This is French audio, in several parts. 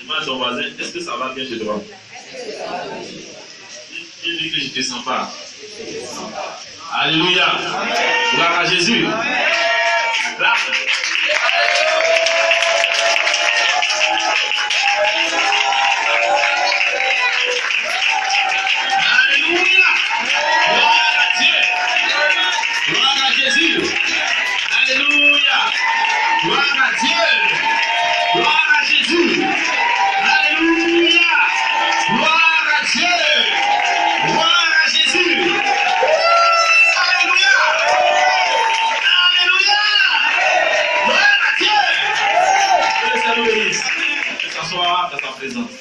Demande à ton voisin, est-ce que ça va bien chez toi? Il dit que je ne te sens pas. Alléluia. Gloire à Jésus. Là. Alléluia. Gloire à Dieu. Gloire à Jésus. Alléluia. Gloire à Dieu. Gloire à Jésus. Alléluia. Gloire à Dieu. Gloire à Jésus. Alléluia. Alléluia. Gloire à Dieu. Que le Seigneur nous bénisse. Que ça soit dans ta présence.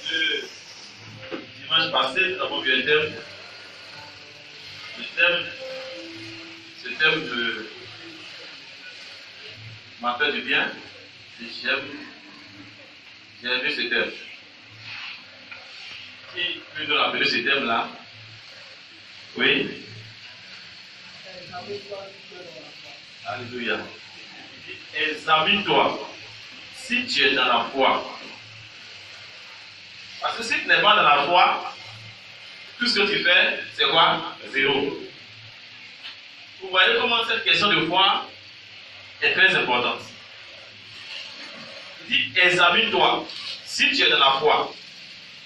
Le dimanche passé, nous avons vu un thème. Ce thème m'a fait du bien. Et j'ai aimé ce thème. Qui peut nous rappeler ce thème-là? Oui. Alléluia. Examine-toi si tu es dans la foi. Parce que si tu n'es pas dans la foi, tout ce que tu fais, c'est quoi? Zéro. Vous voyez comment cette question de foi est très importante. Il dit, examine-toi si tu es dans la foi.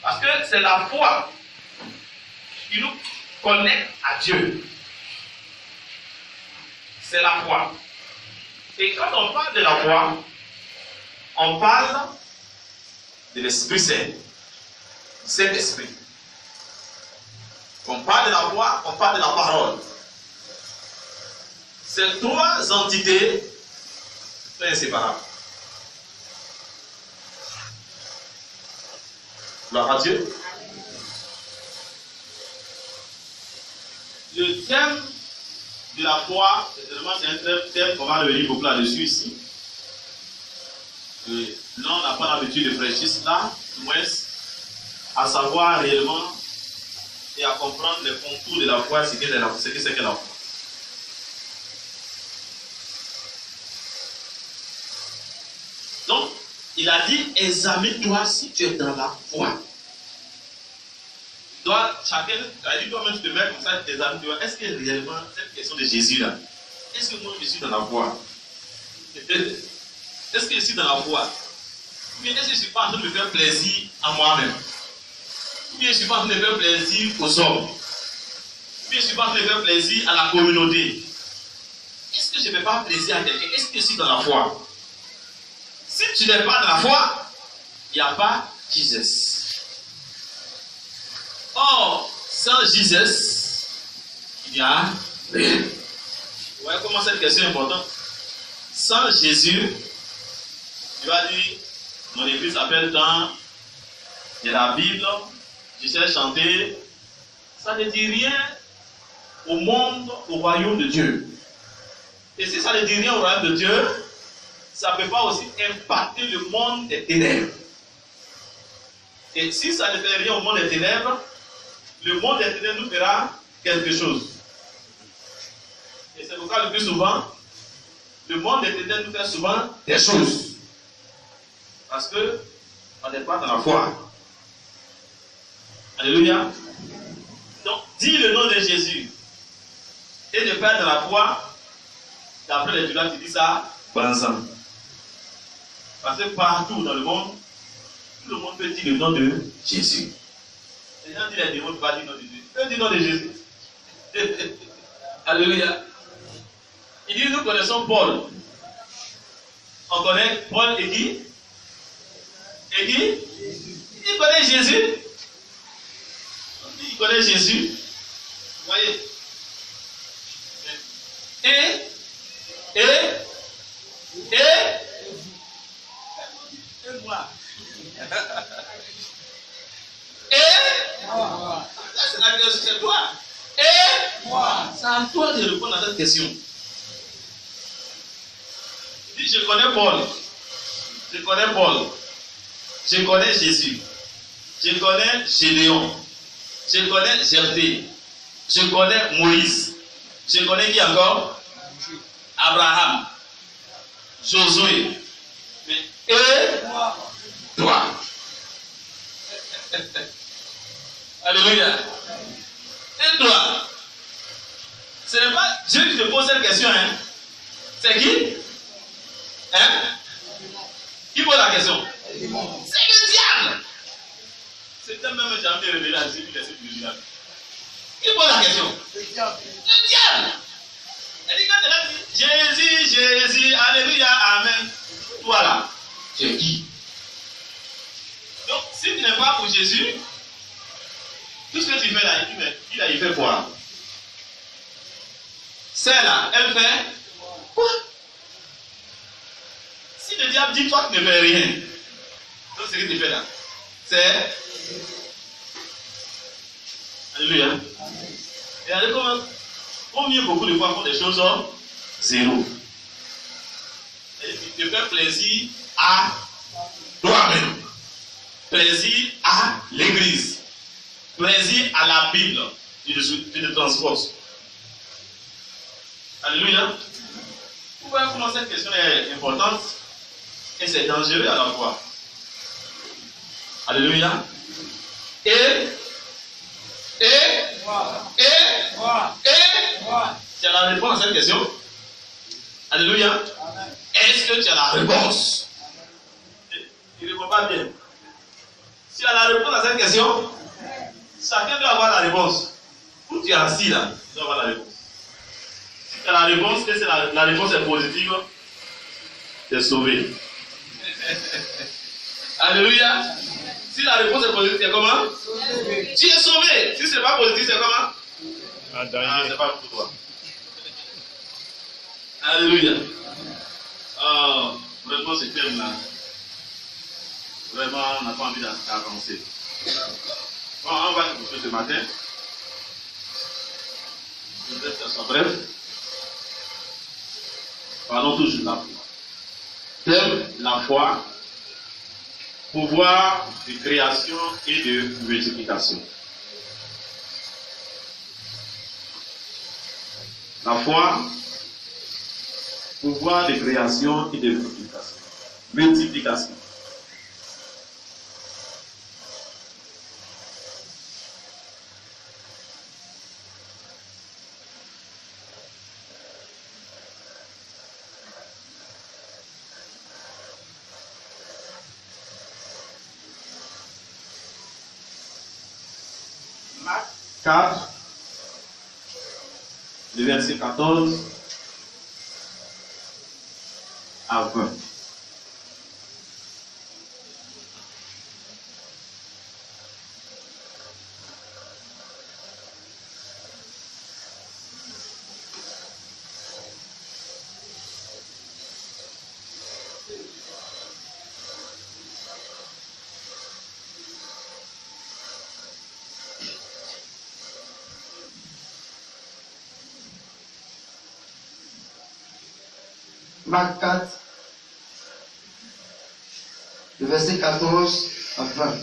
Parce que c'est la foi qui nous connecte à Dieu. C'est la foi. Et quand on parle de la foi, on parle de l'Esprit Saint. Saint-Esprit. On parle de la foi, on parle de la parole. Ces trois entités sont inséparables. Gloire à Dieu. Le thème de la foi, c'est un thème qu'on va revenir beaucoup là-dessus ici. Là, on n'a pas l'habitude de prêcher cela, du moins à savoir réellement et à comprendre les contours de la foi, ce que c'est que la foi. Donc, il a dit, examine-toi si tu es dans la foi. Chacun, il a dit, toi-même, tu te mets comme ça, tu t'examines. Est-ce que réellement, cette question de Jésus-là, est-ce que moi, je suis dans la foi? Est-ce que je suis dans la foi? Ou bien est-ce que je ne suis pas en train de me faire plaisir à moi-même? Ou bien je ne suis pas en train de faire plaisir aux hommes? Ou bien je ne suis pas en train de faire plaisir à la communauté? Est-ce que je ne fais pas plaisir à quelqu'un? Est-ce que je suis dans la foi? Si tu n'es pas dans la foi, il n'y a pas Jésus. Or, sans Jésus, il n'y a rien. Vous voyez comment cette question est importante? Sans Jésus, tu vas dire, mon église s'appelle dans la Bible, je sais chanter, ça ne dit rien au monde, au royaume de Dieu. Et si ça ne dit rien au royaume de Dieu, ça ne peut pas aussi impacter le monde des ténèbres. Et si ça ne fait rien au monde des ténèbres, le monde des ténèbres nous fera quelque chose. Et c'est pourquoi le plus souvent, le monde des ténèbres nous fait souvent des choses. Parce que on n'est pas dans la foi. Alléluia. Donc, dis le nom de Jésus et ne pas dans la foi. D'après les Judas, tu dis ça, ensemble. Parce que partout dans le monde, tout le monde peut dire le nom de Jésus. Les gens disent les démons, tu vas dire le nom de Jésus. Tu peux dire le nom de Jésus. Alléluia. Il dit, nous connaissons Paul. On connaît Paul et qui? Et qui? Il connaît Jésus. Il connaît Jésus. Vous voyez? Et moi. Ça c'est la question, c'est toi. Et moi. C'est à toi de répondre à cette question. Il dit, je connais Paul. Je connais Paul. Je connais Jésus. Je connais Gédéon. Je connais Jephthé. Je connais Moïse. Je connais qui encore? Abraham. Josué. Et toi. Alléluia. Et toi. Ce n'est pas Dieu qui te pose cette question, hein. C'est qui? Hein? Qui pose la question? C'est le diable. C'était même jamais révélé à Dieu qui laissait le diable. Qui pose la question? Le diable. Le diable. Elle dit quand elle a dit Jésus, Jésus, Alléluia, Amen. Toi là, tu es qui? Donc, si tu n'es pas pour Jésus, tout ce que tu fais là, il fait quoi? Celle-là, elle fait quoi? Si le diable dit toi, tu ne fais rien. Donc, ce que tu fais là, c'est. Alléluia. Et allez, combien beaucoup de fois font des choses zéro. Et tu te fais plaisir à toi-même. Plaisir à l'église. Plaisir à la Bible. Tu te transportes. Alléluia. Vous voyez comment cette question est importante et c'est dangereux à la fois. Alléluia. Et tu as la réponse à cette question? Alléluia. Est-ce que tu as la réponse? Il ne répond pas bien. Si tu as la réponse à cette question, chacun doit avoir la réponse. Où tu es assis là, tu dois avoir la réponse. Si tu as la réponse, et la réponse est positive, tu es sauvé. Alléluia. Si la réponse est positive, c'est comment? Tu es sauvé. Si ce n'est pas positif, c'est comment? C'est pas pour toi. Alléluia. Vraiment, ce thème là, vraiment, on n'a pas envie d'avancer. Bon, on va se coucher ce matin. Je vais faire ça bref. Parlons toujours de la foi. Thème, la foi, pouvoir de création et de multiplication. La foi, pouvoir de création et de multiplication. Multiplication. Marc 4, le verset 14 à 20. Marc 4, le verset 14 à 20.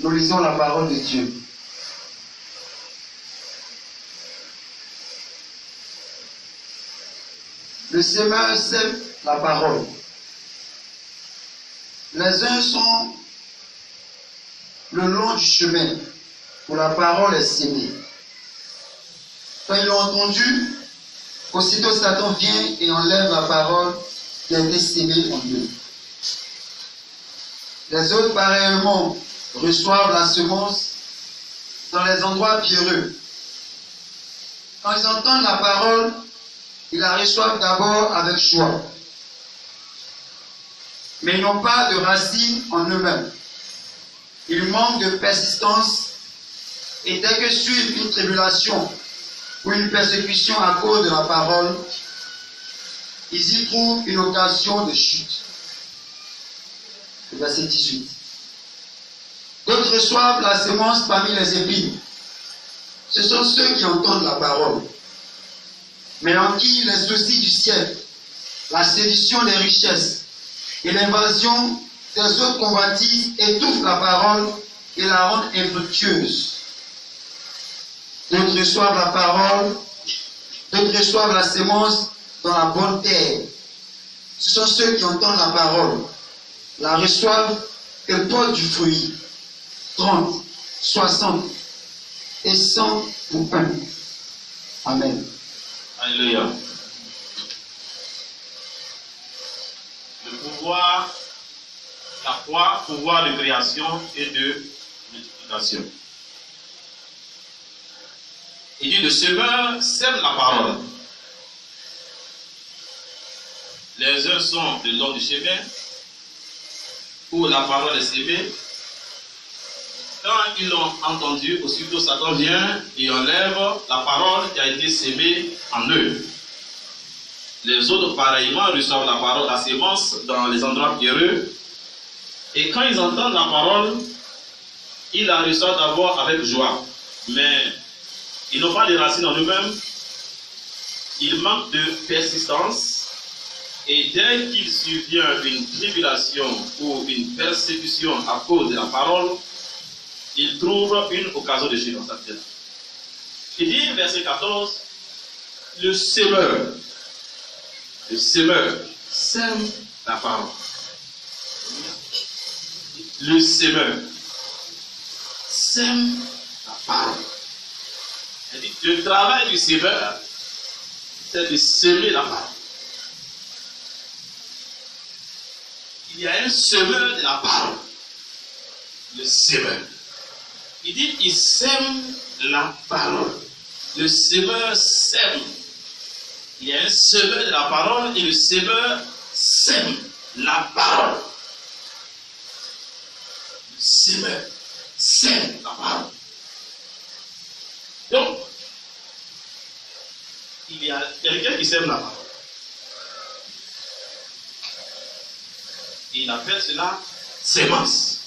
Nous lisons la parole de Dieu. Le semeur sème la parole. Les uns sont le long du chemin où la parole est sémée. Quand ils l'ont entendu, aussitôt Satan vient et enlève la parole qui a été sémée en eux. Les autres, pareillement, reçoivent la semence dans les endroits pierreux. Quand ils entendent la parole, ils la reçoivent d'abord avec joie. Mais ils n'ont pas de racines en eux-mêmes. Ils manquent de persistance et dès que suit une tribulation ou une persécution à cause de la parole, ils y trouvent une occasion de chute. Verset 18. D'autres reçoivent la semence parmi les épines. Ce sont ceux qui entendent la parole, mais en qui les soucis du siècle, la séduction des richesses et l'invasion des autres convoitises étouffent la parole et la rendent infructueuse. D'autres reçoivent la parole, d'autres reçoivent la semence dans la bonne terre. Ce sont ceux qui entendent la parole, la reçoivent et portent du fruit. 30, 60 et 100 pour un. Amen. Alléluia. Le pouvoir, la foi, pouvoir de création et de multiplication. Il dit, le semeur sème la parole. Les uns sont le long du chemin, où la parole est sémée. Quand ils l'ont entendu, aussitôt Satan vient et enlève la parole qui a été sémée en eux. Les autres, pareillement, reçoivent la parole, la sémence, dans les endroits pierreux. Et quand ils entendent la parole, ils la reçoivent d'abord avec joie. Mais ils n'ont pas de racines en eux-mêmes. Ils manquent de persistance. Et dès qu'il survient une tribulation ou une persécution à cause de la parole, il trouve une occasion de chute dans sa vie. Il dit, verset 14, le semeur sème la parole. Le semeur sème la parole. Il dit, le travail du semeur, c'est de semer la parole. Il y a un semeur de la parole. Le semeur. Il dit, il sème la parole. Le semeur sème. Il y a un semeur de la parole et le semeur sème la parole. Le semeur sème la parole. Donc, il y a quelqu'un qui sème la parole. Et il appelle cela sémence.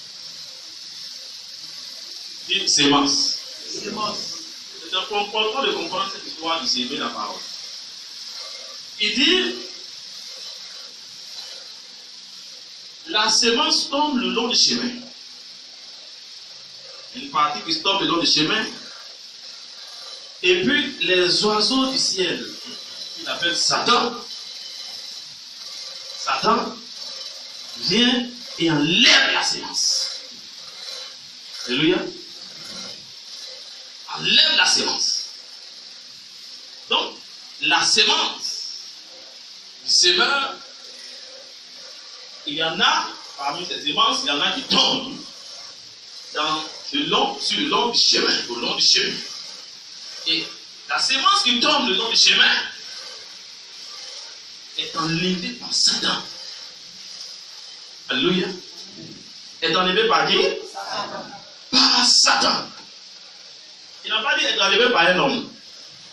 Dites sémence. C'est important de comprendre cette histoire de s'aimer la parole. Il dit, la sémence tombe le long du chemin. Une partie qui tombe le long du chemin. Et puis les oiseaux du ciel, qu'il appelle Satan, vient et enlève la sémence. Alléluia. Enlève la sémence. Donc, la sémence du semeur, il y en a, parmi ces sémences, il y en a qui tombent sur le long du chemin, au long du chemin. Et la sémence qui tombe le long du chemin est enlevée par Satan. Alléluia. Est enlevé par qui? Par Satan. Il n'a pas dit être enlevé par un homme.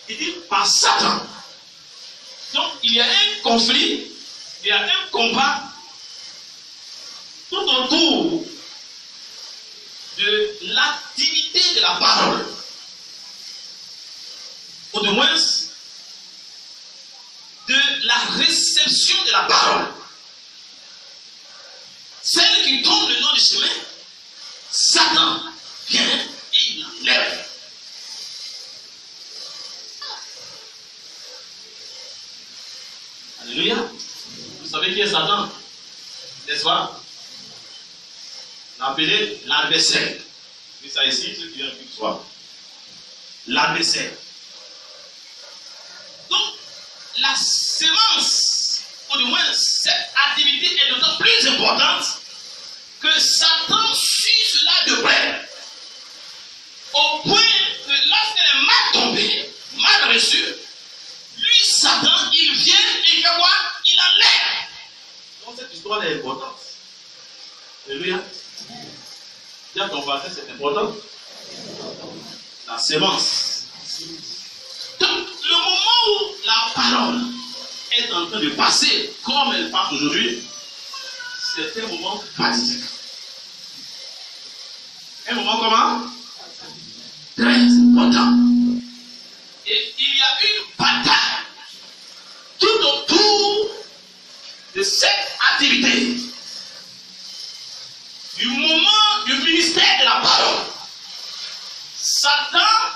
Il dit par Satan. Donc il y a un conflit, il y a un combat tout autour de l'activité de la parole. Ou du moins de la réception de la parole. Celle qui tombe le long du chemin, Satan vient et il l'enlève. Alléluia. Vous savez qui est Satan? N'est-ce pas? On l'appelait l'adversaire. C'est ça ici, ceux qui viennent plus soir. L'adversaire. Donc, la sémence, ou du moins cette activité est d'autant plus importante que Satan suit cela de près. Au point que lorsqu'elle est mal tombée, mal reçue, lui, Satan, il vient et il fait quoi? Il enlève. Donc cette histoire est importante. Alléluia. Dire ton passé, c'est important. La sémence. Donc, le moment où la parole est en train de passer, comme elle passe aujourd'hui, c'est un moment fatidique. Un moment comment? Très important. Et il y a une bataille tout autour de cette activité. Du moment du ministère de la parole, Satan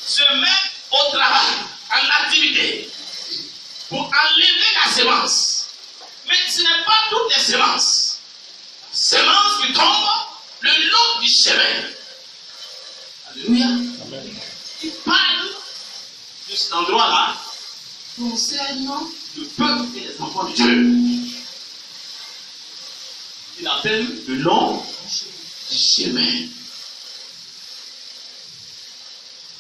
se met au travail, en activité, pour la sémence. Mais ce n'est pas toutes les sémences. Sémence qui tombe le long du chemin. Alléluia. Amen. Il parle de cet endroit-là concernant le peuple et les enfants de Dieu. Il appelle le long du chemin.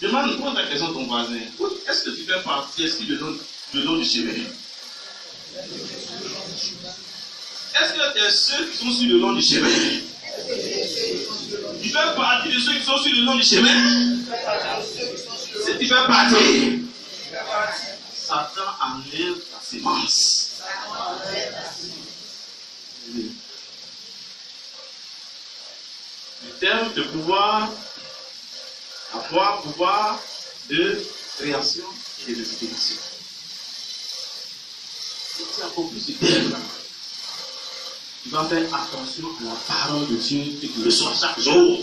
Pose la question à ton voisin. Est-ce que tu fais partie, est-ce que le long du chemin? Est-ce que tu es ceux qui sont sur le long du chemin? Tu fais partie de ceux qui sont sur le long du chemin? Si tu fais partie, Satan enlève ta sémence. Le terme de pouvoir, avoir pouvoir de création et de multiplication. Si tu as compris ce terme, tu vas faire attention à la parole de Dieu que tu reçois chaque jour.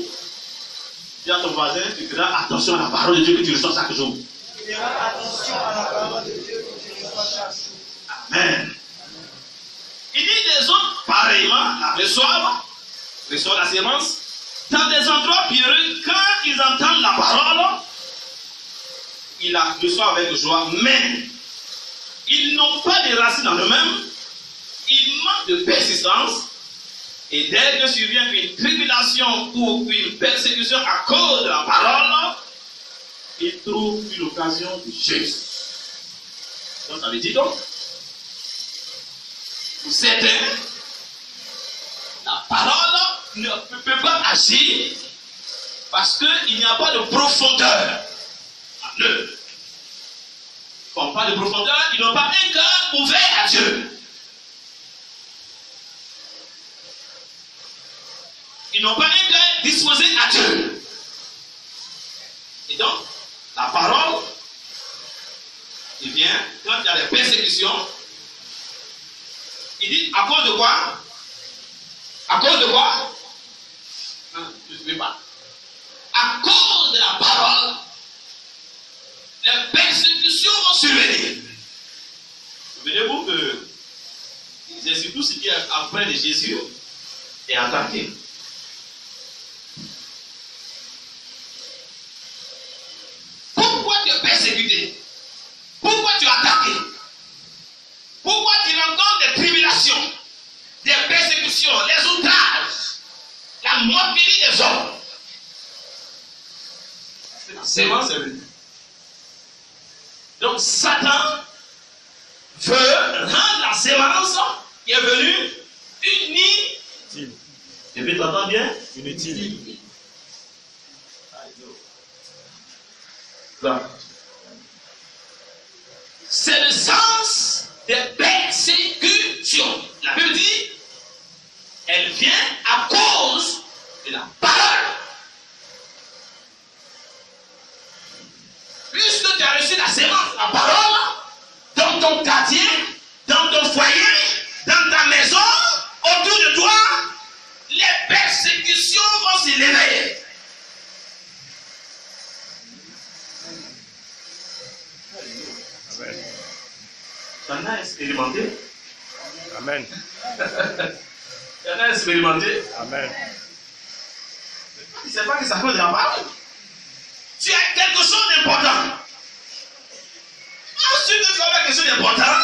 Dis à ton voisin, tu feras attention à la parole de Dieu que tu reçois chaque jour. Tu feras attention à la parole de Dieu que tu reçois chaque jour. Amen. Il dit les autres pareillement la reçoivent la sémence. Dans des endroits pierreux, quand ils entendent la parole, ils la reçoivent avec joie, mais ils n'ont pas de racines en eux-mêmes, ils manquent de persistance, et dès que survient une tribulation ou une persécution à cause de la parole, ils trouvent une occasion de chute. Donc ça veut dire donc, pour certains, la parole ne peut pas agir parce qu'il n'y a pas de profondeur en eux. Comme pas de profondeur, ils n'ont pas un cœur ouvert à Dieu. Ils n'ont pas un cœur disposé à Dieu. Et donc, la parole, il vient, quand il y a des persécutions, il dit, à cause de quoi? À cause de quoi? Non, je ne sais pas. À cause de la parole, les persécutions vont survenir. Souvenez-vous que Jésus, tout ce qui est après de Jésus est attaqué. Pourquoi tu es persécuté? Pourquoi tu es attaqué? Pourquoi tu rencontres des tribulations, des persécutions, les outrages, la moquerie des hommes? C'est la sémence est venue. Donc Satan veut rendre la sémence qui est venue inutile. Et puis tu entends bien? Inutile. C'est le sens des persécutions. La Bible dit, elle vient à cause de la parole. Puisque tu as reçu la sémence, la parole, dans ton quartier, dans ton foyer, dans ta maison, autour de toi, les persécutions vont s'élever. Tu en as expérimenté? Amen. Tu en as expérimenté? Amen. Tu ne sais pas que ça cause de la parole. Tu as quelque chose d'important. Ensuite, tu as quelque chose d'important.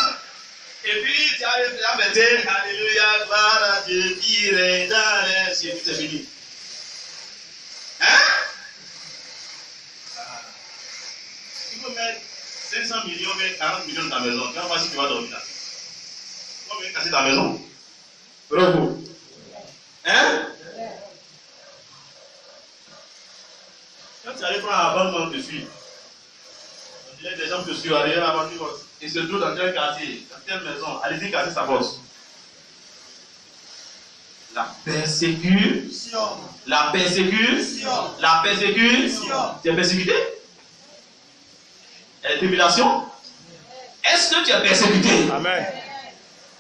Et puis, tu arrives à mettre Alléluia, gloire à Dieu qui règne dans les cieux. C'est fini. Hein? Tu peux mettre 500 millions, mais 40 millions dans ta maison. Tu vas voir si tu vas dormir là. Tu vas venir casser ta maison. Bravo. Hein? Quand tu arrives à la banque, on te suit. On dirait que des gens te suivent, arrivent à la banque, ils se trouvent dans tel quartier, dans telle maison. Allez-y casser sa force. La persécution. La persécution. La persécution. Tu es persécuté? Et la tribulation? Est-ce que tu es persécuté? Amen.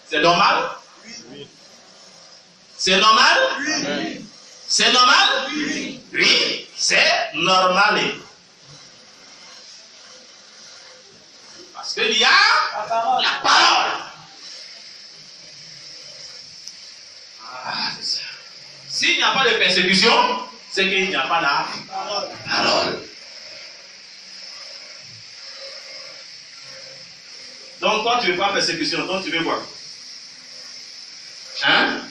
C'est normal? Oui. C'est normal? Oui. Amen. C'est normal? Oui. Oui, c'est normal. Parce qu'il y a la parole. a pas de persécution, c'est qu'il n'y a pas la parole. Donc toi tu ne veux pas persécution, donc tu veux quoi? Hein?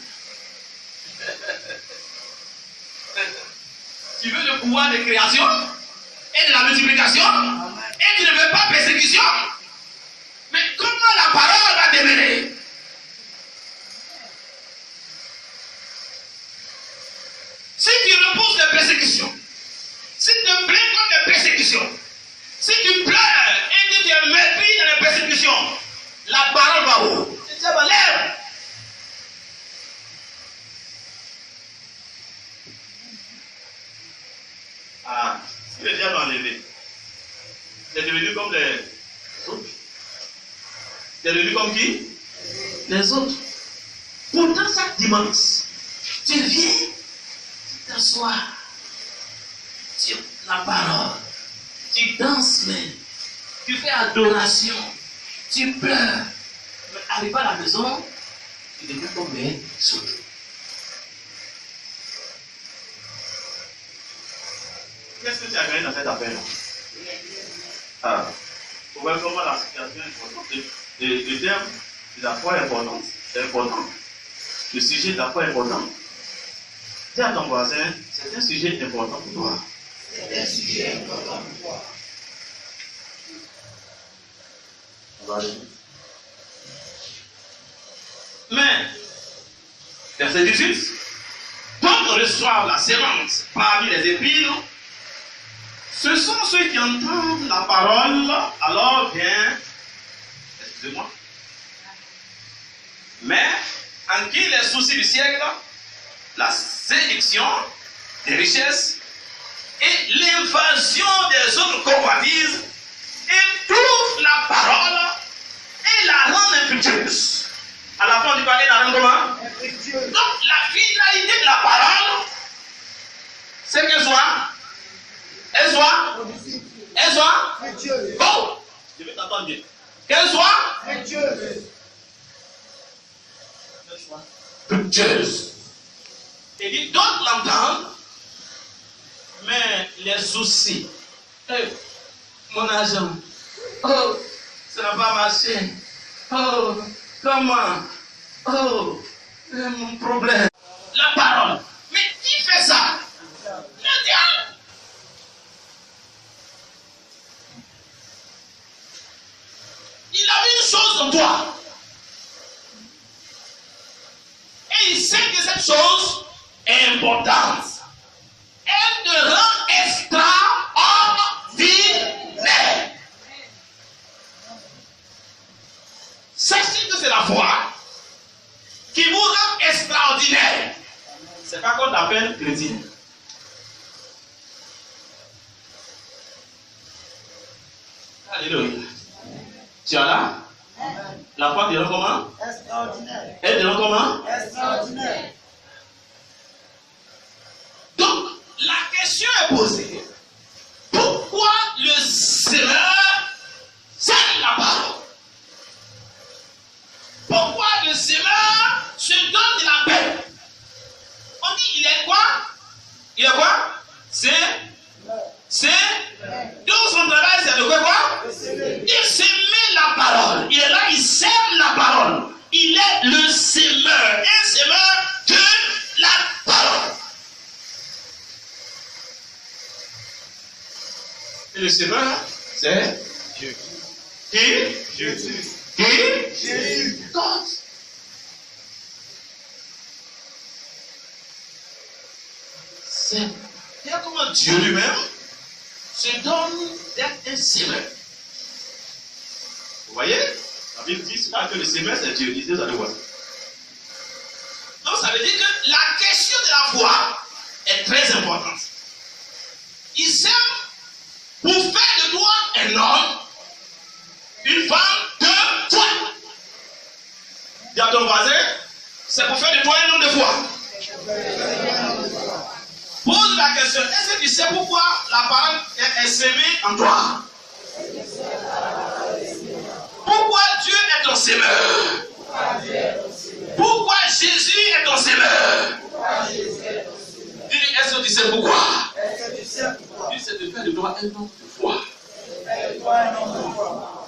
Tu veux le pouvoir de création et de la multiplication et tu ne veux pas persécution? Mais comment la parole va demeurer? Si tu repousses les persécutions, si tu te plains contre les persécutions, si tu pleures et que tu es mépris dans les persécutions, la parole va où? Ça va lève. Ah, si le diable a enlevé, c'est devenu comme les autres. C'est devenu comme qui? Les autres. Pourtant, chaque dimanche, tu viens, tu t'assois sur la parole, tu danses même, tu fais adoration, tu pleures. Mais arrivé à la maison, tu deviens comme les autres. Qu'est-ce que tu as gagné dans cette affaire-là? Ah, vous voyez comment la situation est importante. Le terme de la foi est important. C'est important. Le sujet de la foi est important. Dis à ton voisin, c'est un sujet important pour toi. C'est un sujet important pour toi. Mais, verset 18, d'autres reçoivent la sémence parmi les épines. Ce sont ceux qui entendent la parole, alors vient, excusez-moi, mais en qui les soucis du siècle, la séduction des richesses et l'invasion des autres convoitises étouffent la parole et la rendent infructueuse. À la fin du palais, la rendent comment? Donc la finalité de la parole, c'est qu'elle soit. Elle soit. Oh! Je vais t'entendre bien. Qu'elle soit. Fructueuse. Et dit, d'autres l'entendent, mais les soucis. Hey, mon argent. Oh, ça n'a pas marché. Oh, comment? Oh, mon problème. La parole. Mais qui fait ça? Le diable. Il a une chose en toi. Et il sait que cette chose est importante. Elle te rend extraordinaire. Sachez que c'est la foi qui vous rend extraordinaire. C'est pas qu'on t'appelle chrétien. Alléluia. Tu as là? La foi te rend comment? Extraordinaire. Elle te rend comment? Extraordinaire. Donc, la question est posée. Pourquoi le semeur sème la parole? Pourquoi le semeur se donne de la paix? On dit, il est quoi? Il est quoi? Donc son travail, c'est de quoi? Il sème la parole. Il est là, il sème la parole. Il est le semeur. Un semeur de la parole. Et le semeur, c'est Dieu. Qui? Jésus. Qui? Jésus. God. C'est bien comment Dieu lui-même se donne d'être un semeur. Vous voyez? La Bible dit que le semeur c'est Dieu. Lisez ça de voir. Donc ça veut dire que la question de la foi est très importante. Il sème pour faire de toi un homme, une femme de foi. Dis à ton voisin, c'est pour faire de toi un homme de foi. Pose la question, est-ce que tu sais pourquoi la parole est semée en toi? Pourquoi Dieu est ton semeur? Pourquoi Jésus est ton semeur? c'est pourquoi? Est-ce que tu sais pourquoi? Tu sais de faire de toi un homme de foi. Fais-toi un homme de foi.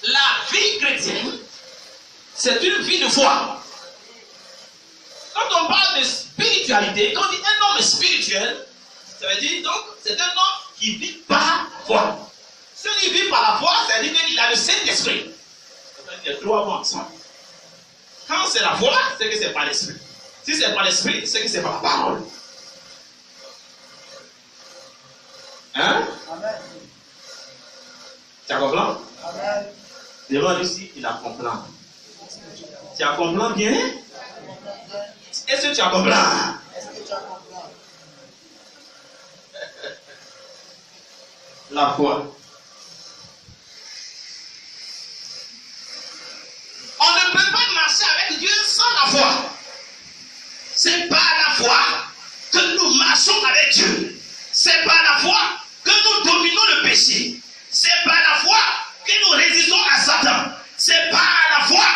La vie chrétienne, c'est une vie de foi. Quand on parle de spiritualité, quand on dit un homme spirituel, ça veut dire donc c'est un homme qui vit par la foi. Celui qui vit par la foi, ça veut dire qu'il a le Saint-Esprit. Il y a trois mots ensemble. Quand c'est la foi, c'est que c'est par l'esprit. Si c'est par l'esprit, c'est que c'est par la parole. Hein? Amen. Tu as compris? Amen. Demande ici, il a compris. Tu as compris bien? Est-ce que tu as compris? Est-ce que tu as compris? La foi. On ne peut pas marcher avec Dieu sans la foi. C'est par la foi que nous marchons avec Dieu. C'est par la foi que nous dominons le péché. C'est par la foi que nous résistons à Satan. C'est par la foi.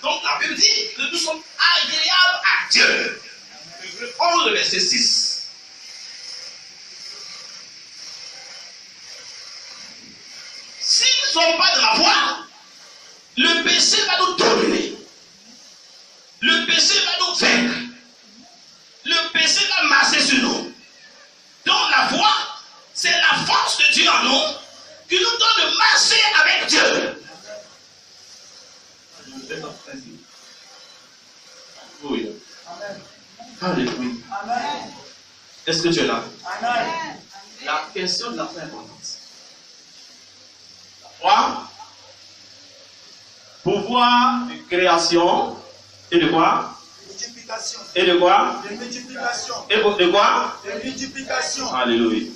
Donc la Bible dit que nous sommes agréables à Dieu. Hébreux 11, verset 6. Si nous ne sommes pas de la foi, le péché va nous dominer. Le péché va nous vaincre. Le péché va marcher sur nous. Donc la foi, c'est la force de Dieu en nous qui nous donne de marcher avec Dieu. Oui. Alléluia. Amen. Est-ce que tu es là? Amen. La question de la foi est importante. La foi, pouvoir de création et de quoi? Multiplication. Et de quoi? De multiplication. Et de quoi? De multiplication. Alléluia.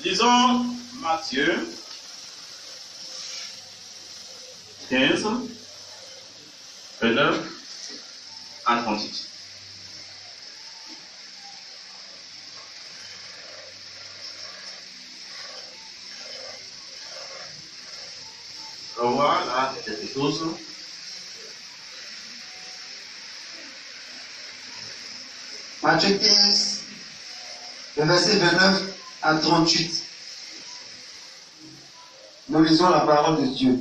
Lisons Matthieu 15, 29 à 38. Revoir là quelque chose. Matthieu 15, le verset 29 à 38. Nous lisons la parole de Dieu.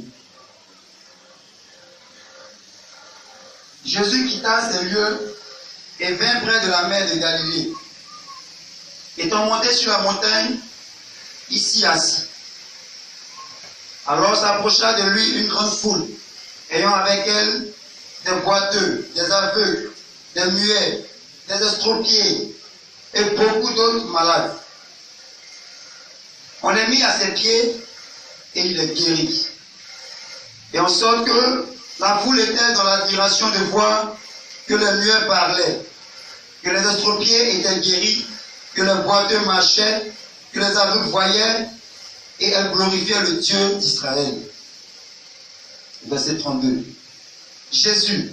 Jésus quitta ces lieux et vint près de la mer de Galilée. Étant monté sur la montagne, ici assis. Alors s'approcha de lui une grande foule, ayant avec elle des boiteux, des aveugles, des muets, des estropiés et beaucoup d'autres malades. On les mit à ses pieds et il les guérit. Et en sorte que la foule était dans l'admiration de voir que les muets parlaient, que les estropiés étaient guéris, que les boiteux marchaient, que les aveugles voyaient, et elle glorifiait le Dieu d'Israël. Verset 32. Jésus,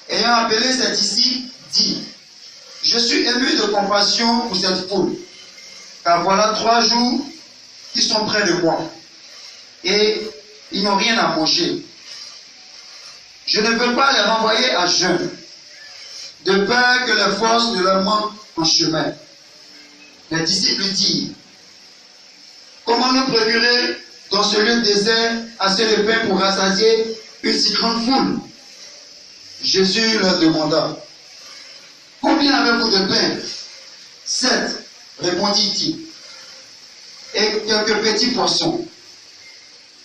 ayant appelé ses disciples, dit: Je suis ému de compassion pour cette foule, car voilà 3 jours qu'ils sont près de moi, et ils n'ont rien à manger. Je ne veux pas les renvoyer à jeûne, de peur que les forces ne leur manquent en chemin. Les disciples dirent: Comment nous procurer dans ce lieu désert assez de pain pour rassasier une si grande foule? Jésus leur demanda: Combien avez-vous de pain? 7, répondit-il, et quelques petits poissons.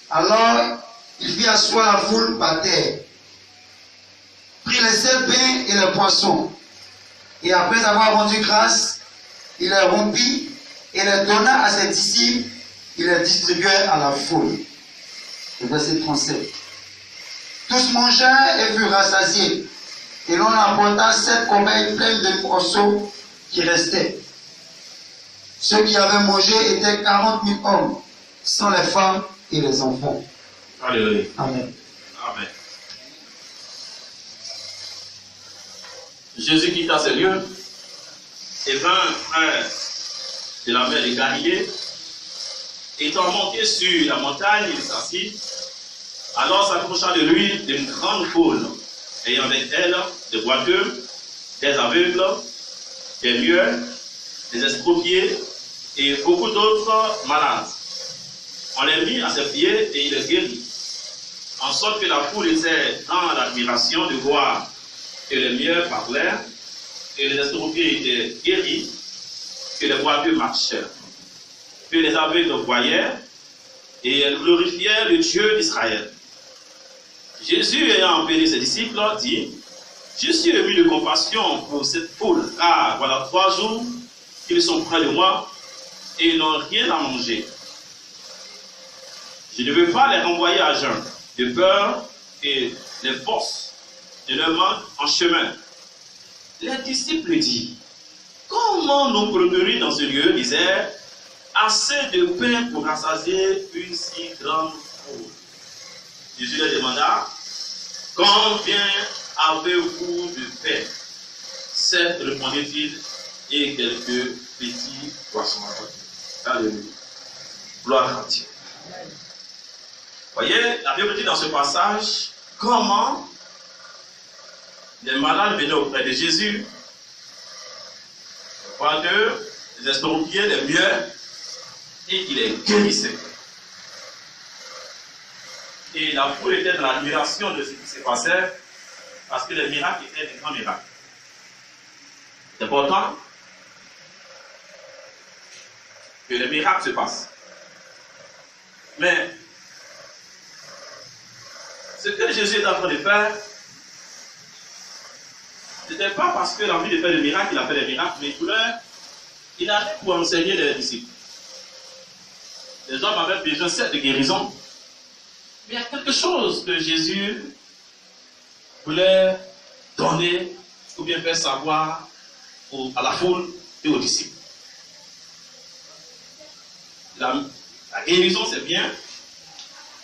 Alors il fit asseoir la foule par terre, prit les 7 pains et les poissons, et après avoir rendu grâce, il les rompit et les donna à ses disciples. Il les distribuait à la foule. Le verset 37. Tous mangèrent et furent rassasiés, et l'on apporta 7 corbeilles pleines de morceaux qui restaient. Ceux qui avaient mangé étaient 40 000 hommes, sans les femmes et les enfants. Alléluia. Amen. Amen. Jésus quitta ce lieu et vint près de la mer de Galilée. Étant monté sur la montagne, il s'assit. Alors s'approcha de lui d'une grande foule, ayant avec elle des boiteux, des aveugles, des muets, des estropiés et beaucoup d'autres malades. On les mit à ses pieds et il les guérit. En sorte que la foule était dans l'admiration de voir que les muets parlaient, que les estropiés étaient guéris, que les boiteux marchaient, que les aveugles voyaient et glorifiaient le Dieu d'Israël. Jésus, ayant appelé ses disciples, dit: je suis ému de compassion pour cette foule, car voilà 3 jours qu'ils sont près de moi et ils n'ont rien à manger. Je ne veux pas les renvoyer à jeun, de peur que les forces ne leur manquent en chemin. Les disciples disent: comment nous procurerions dans ce lieu, disait, assez de pain pour rassasier une si grande foule? Jésus leur demanda: combien avez-vous de pain? 7, répondit-il, et quelques petits poissons. Alléluia. Gloire à Dieu. Voyez, la Bible dit dans ce passage comment les malades venaient auprès de Jésus, les boiteux, les estropiés, les muets, et il les guérissait. Et la foule était dans l'admiration de ce qui se passait, parce que les miracles étaient des grands miracles. C'est important que les miracles se passent. Mais ce que Jésus est en train de faire, ce n'était pas parce qu'il a envie de faire des miracles, il a fait des miracles, mais il a fait pour enseigner les disciples. Les hommes avaient besoin certes de guérison, mais il y a quelque chose que Jésus voulait donner ou bien faire savoir à la foule et aux disciples. La guérison, c'est bien.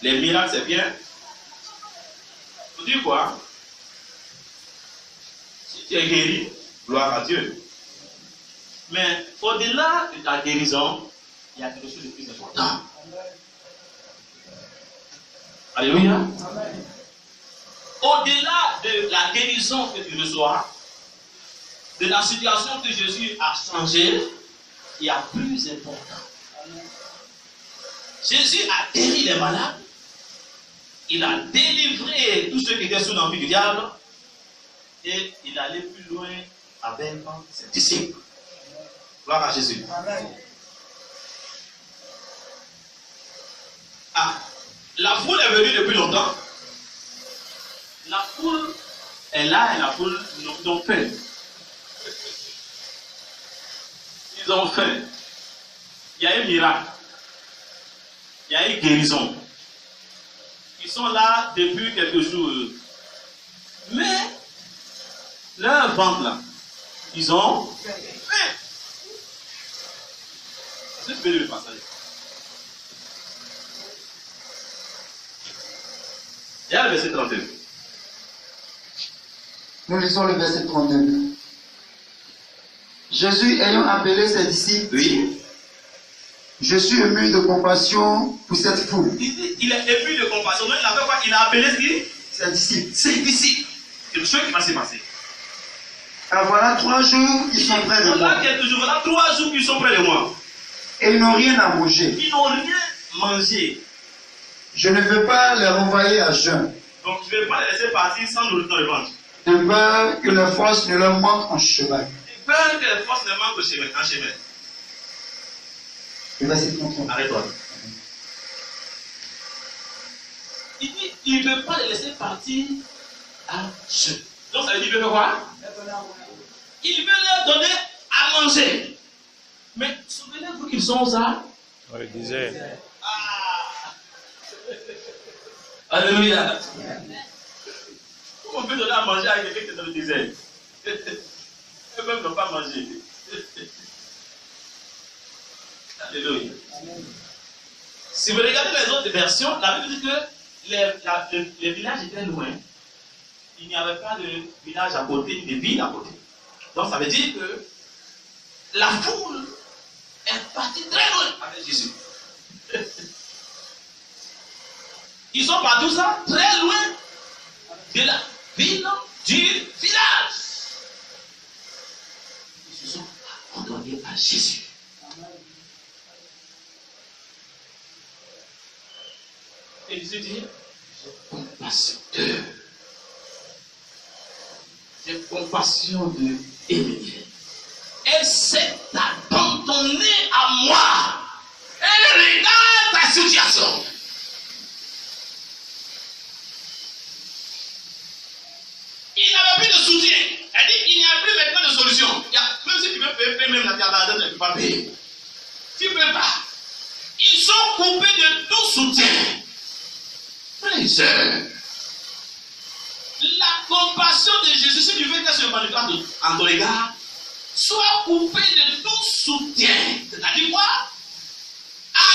Les miracles, c'est bien. Vous dites quoi? Si tu es guéri, gloire à Dieu. Mais au-delà de ta guérison, il y a quelque chose de plus important. Alléluia. Au-delà de la guérison que tu reçois, de la situation que Jésus a changée, il y a plus important. Jésus a guéri les malades, il a délivré tous ceux qui étaient sous l'empire du diable, et il allait plus loin avec ses disciples. Gloire à Jésus. Ah, la foule est venue depuis longtemps. La foule est là et la foule ils ont faim. Ils ont faim. Il y a un miracle. Il y a une guérison. Ils sont là depuis quelques jours. Mais leur ventre là, ils ont faim. Est-ce que tu peux lire le passage? Il y a le verset 32. Nous lisons le verset 32. Jésus ayant appelé ses disciples, Oui. je suis ému de compassion pour cette foule. Il est ému de compassion. Il a fait quoi? Il a appelé qui? Ses disciples. Ses disciples. Quelque chose qui va se passer. Ah, voilà 3 jours qu'ils sont près de moi. Voilà quelques jours, voilà 3 jours qu'ils sont près de moi. Et ils n'ont rien à manger. Ils n'ont rien mangé. Je ne veux pas les renvoyer à jeun, Donc je ne vais pas les laisser partir sans nourriture dans le ventre. de peur que les forces ne leur manquent en chemin. J'ai peur que les forces ne manquent en chemin. Le verset 33. Arrête-toi. Il dit, il ne veut pas les laisser partir à jeun. Donc ça veut dire, il veut faire quoi? Il veut leur donner à manger. Mais souvenez-vous qu'ils sont ça? On le disait. Ah. Alléluia. Comment on peut donner à manger à quelqu'un qui est dans le désert? Eux-mêmes n'ont pas mangé. Alléluia. Si vous regardez les autres versions, la Bible dit que les villages étaient loin. Il n'y avait pas de village à côté, ni de ville à côté. Donc ça veut dire que la foule est partie très loin avec Jésus. Ils sont partis ça très loin de la ville du village. Ils se sont abandonnés à Jésus. Et Jésus dit, j'ai compassion d'eux. J'ai compassion de Émilie. Elle s'est abandonnée à moi. Elle regarde ta situation. Il n'avait plus de soutien. Elle dit, il n'y a plus maintenant de solution. Même si tu veux payer, même la terre, tu ne peux pas payer. Tu ne peux pas. Ils sont coupés de tout soutien. Frère, la compassion de Jésus, si tu veux que ce manifeste en ton égard, sois coupé de tout soutien. C'est-à-dire quoi?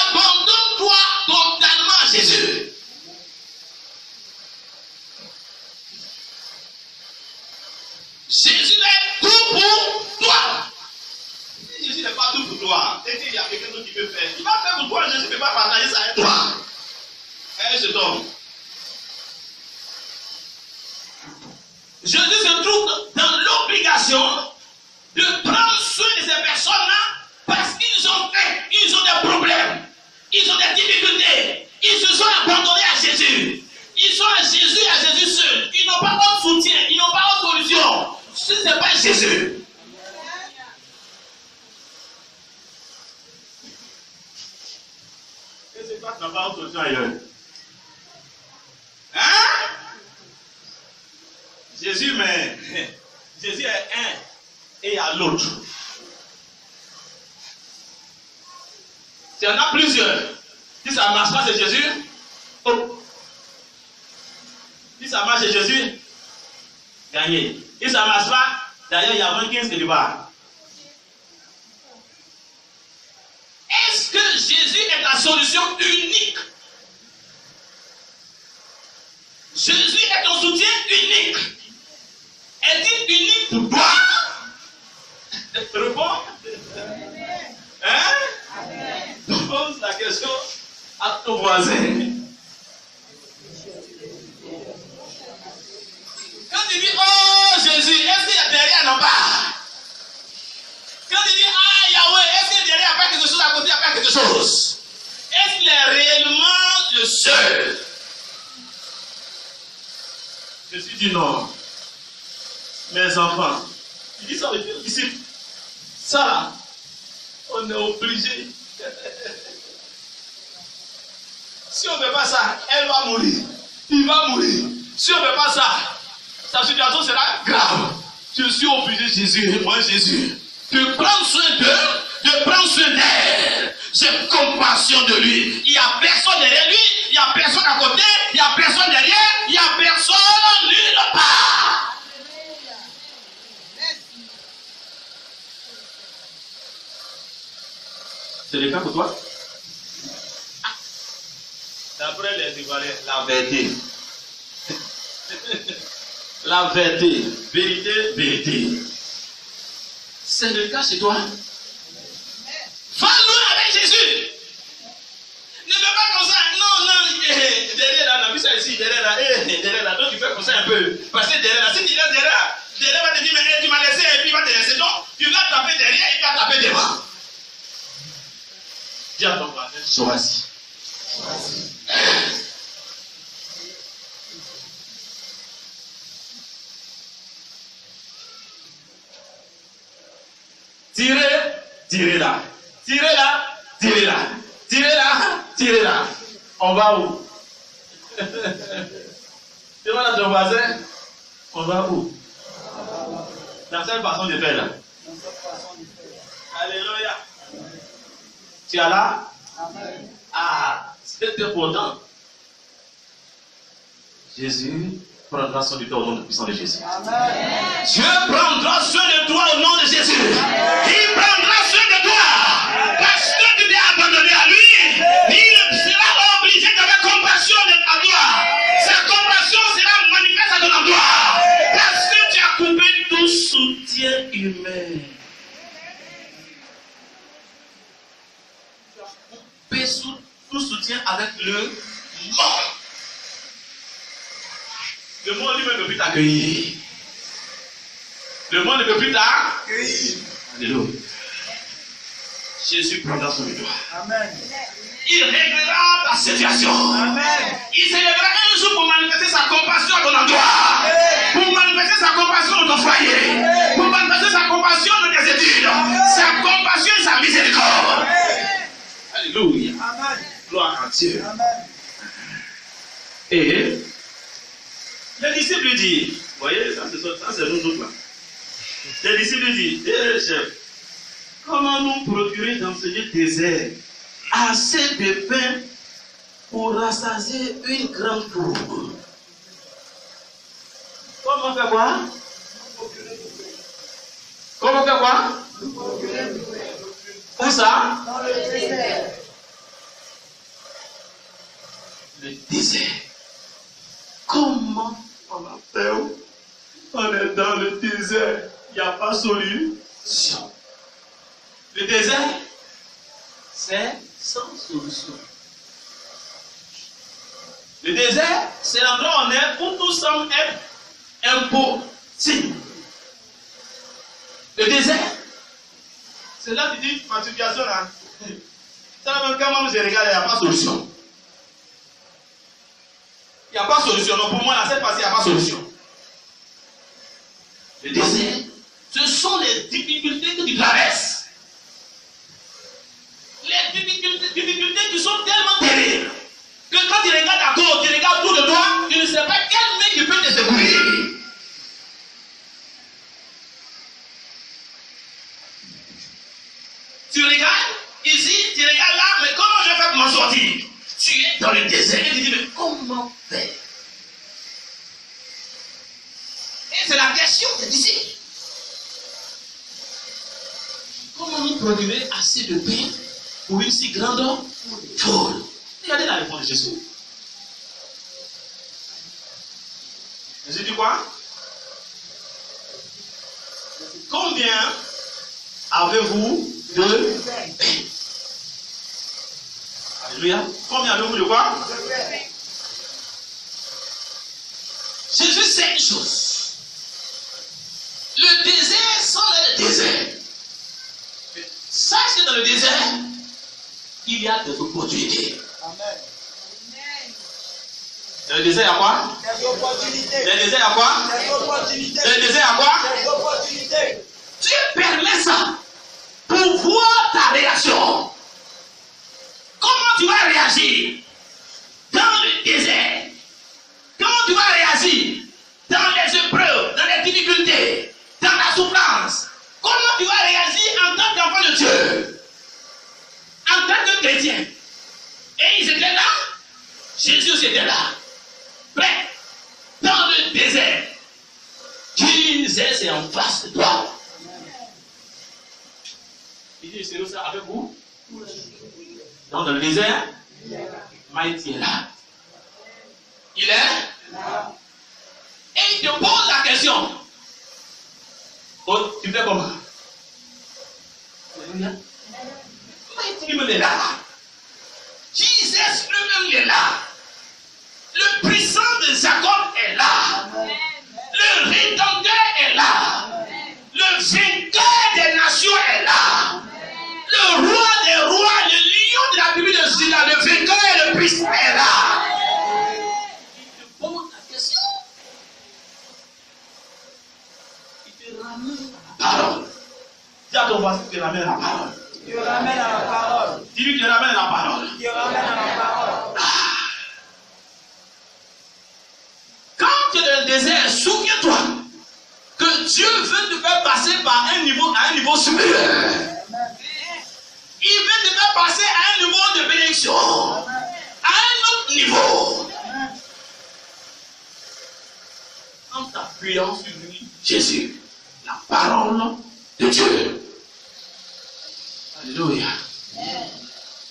Abandonne-toi totalement à Jésus. Jésus est tout pour toi. Si Jésus n'est pas tout pour toi, et qu'il y a quelqu'un d'autre qui peut faire, il va faire pour toi, Jésus ne peut pas partager ça avec toi. Et je tombe. Jésus se trouve dans l'obligation de prendre soin de ces personnes-là parce qu'ils ont des problèmes, ils ont des difficultés, ils se sont abandonnés à Jésus. Ils sont à Jésus seul. Ils n'ont pas d'autre soutien, ils n'ont pas d'autre solution. Ce n'est pas Jésus. Et c'est quoi qui n'a pas d'autre solution ailleurs? Hein? Jésus, mais Jésus est un et à l'autre. S'il y en a plusieurs, si ça ne marche pas, c'est Jésus. Oh. Si ça marche, c'est Jésus. Gagné. Si ça ne marche pas, d'ailleurs, il y a 25 quelque part. Est-ce que Jésus est la solution unique? Jésus est ton soutien unique. Est-il unique pour toi? Réponds. Hein? Pose la question à ton voisin. Quand tu dis, oh Jésus, est-ce qu'il y a derrière non pas? Quand tu dis, ah Yahweh, est-ce que derrière il n'y a pas quelque chose à côté, il n'y a pas quelque chose? Est-ce qu'il est réellement le seul? Jésus dit non. Mes enfants, il dit ça aux disciples. Ça, on est obligé. Si on ne fait pas ça, elle va mourir. Il va mourir. Si on ne fait pas ça, sa situation sera grave. Je suis obligé, Jésus, moi Jésus, de prendre soin d'eux, de prendre soin d'elle. J'ai compassion de lui. Il n'y a personne derrière lui, il n'y a personne à côté, il n'y a personne derrière, il n'y a personne nulle part. C'est le cas pour toi? D'après les Ivoiriens, la vérité. La vérité. Vérité, vérité. C'est le cas chez toi. Va loin avec Jésus. Ne fais pas comme ça. Non, derrière là, on a vu ça ici, derrière là, donc tu fais comme ça un peu. Parce que derrière là, si tu laisses derrière va te dire, mais tu m'as laissé et puis il va te laisser. Donc, tu vas taper derrière et il va taper devant. Dis à ton voisin, choisis. Tirez là. Tirez là, tirez là. Tirez là, tirez là. On va où? Demande à ton voisin, on va où? Dans cette façon de faire là. Alléluia. Tu es là? Amen. Ah, c'est important. Jésus prendra soin de toi au nom puissant de Jésus. Amen. Dieu prendra soin de toi au nom de Jésus. Amen. Il prendra soin de toi. Parce que tu t'es abandonné à lui. Il sera obligé d'avoir compassion à toi. Sa compassion sera manifeste à ton endroit. Parce que tu as coupé tout soutien humain. Tout soutien avec le monde. Le monde lui-même ne peut t'accueillir. Le monde ne peut plus t'accueillir. Alléluia. Jésus prendra son victoire. Amen. Il réglera ta situation. Amen. Il se lèvera un jour pour manifester sa compassion à ton endroit. Pour manifester sa compassion dans ton foyer. Pour manifester sa compassion dans tes études. Sa compassion et sa miséricorde. Alléluia. Amen. Gloire à Dieu. Amen. Et les disciples disent, vous voyez, ça c'est nous autres là. Les disciples disent, chef, comment nous procurer dans ce lieu désert assez de pain pour rassasier une grande foule? Comment faire quoi? Comment faire quoi? Où ça? Dans le désert. Le désert. Comment on a fait? On est dans le désert. Il n'y a pas de solution. Le désert, c'est sans solution. Le désert, c'est l'endroit où on est, où nous sommes impossibles. Le désert, c'est là que tu dis, ma situation là, ça même quand je regarde, il n'y a pas de solution. Il n'y a pas de solution. Donc pour moi, là, cette fois-ci, il n'y a pas de solution. Le désert, ce sont les difficultés que tu traverses. Les difficultés qui sont tellement terribles que quand tu regardes à gauche, tu regardes autour de toi, tu ne sais pas quel mec qui peut te secourir. Tu regardes ici, tu regardes là, mais comment je vais faire pour m'en sortir? Tu es dans le désert et tu dis, mais comment faire? Et c'est la question des disciples. Comment nous procurer assez de pain pour une si grande foule? Regardez la réponse de Jésus. Jésus dit quoi? Combien avez-vous de pain? Alléluia. Combien avez-vous de quoi? Jésus sait une chose. Le désert sans le désert. Sache que dans le désert, il y a des opportunités. Amen. Dans le désert, il y a quoi? Des opportunités. Dans le désert, il y a quoi? Des opportunités. Dans le désert, il y a quoi? Des opportunités. Dieu permet ça pour voir ta réaction. Comment tu vas réagir dans le désert? Comment tu vas réagir dans les épreuves, dans les difficultés, dans la souffrance? Comment tu vas réagir en tant qu'enfant de Dieu? En tant que chrétien? Et ils étaient là. Jésus aussi était là. Prêt. Dans le désert. Jesus est en face de toi. Il dit, c'est ça avec vous? Dans le désert, Mighty est là. Il est là. Et il te pose la question. Oh, tu fais comment? Mighty lui-même est là. Jesus lui-même est là. Le puissant de Jacob est là. Le rédempteur est là. Le vainqueur des nations est là. Le roi des rois, le lion de la tribu de Juda, le vainqueur et le puissant est là. Il te pose la question. Il te ramène à la parole. Dis à ton voisin que tu ramènes à la parole. Tu ramènes à la parole. Dis-lui que tu ramènes à la parole. Tu ramènes à la parole. Quand tu es dans le désert, souviens-toi que Dieu veut te faire passer par un niveau supérieur. Il veut te faire passer à un niveau de bénédiction, à un autre niveau. En t'appuyant sur lui, Jésus, la parole de Dieu. Alléluia.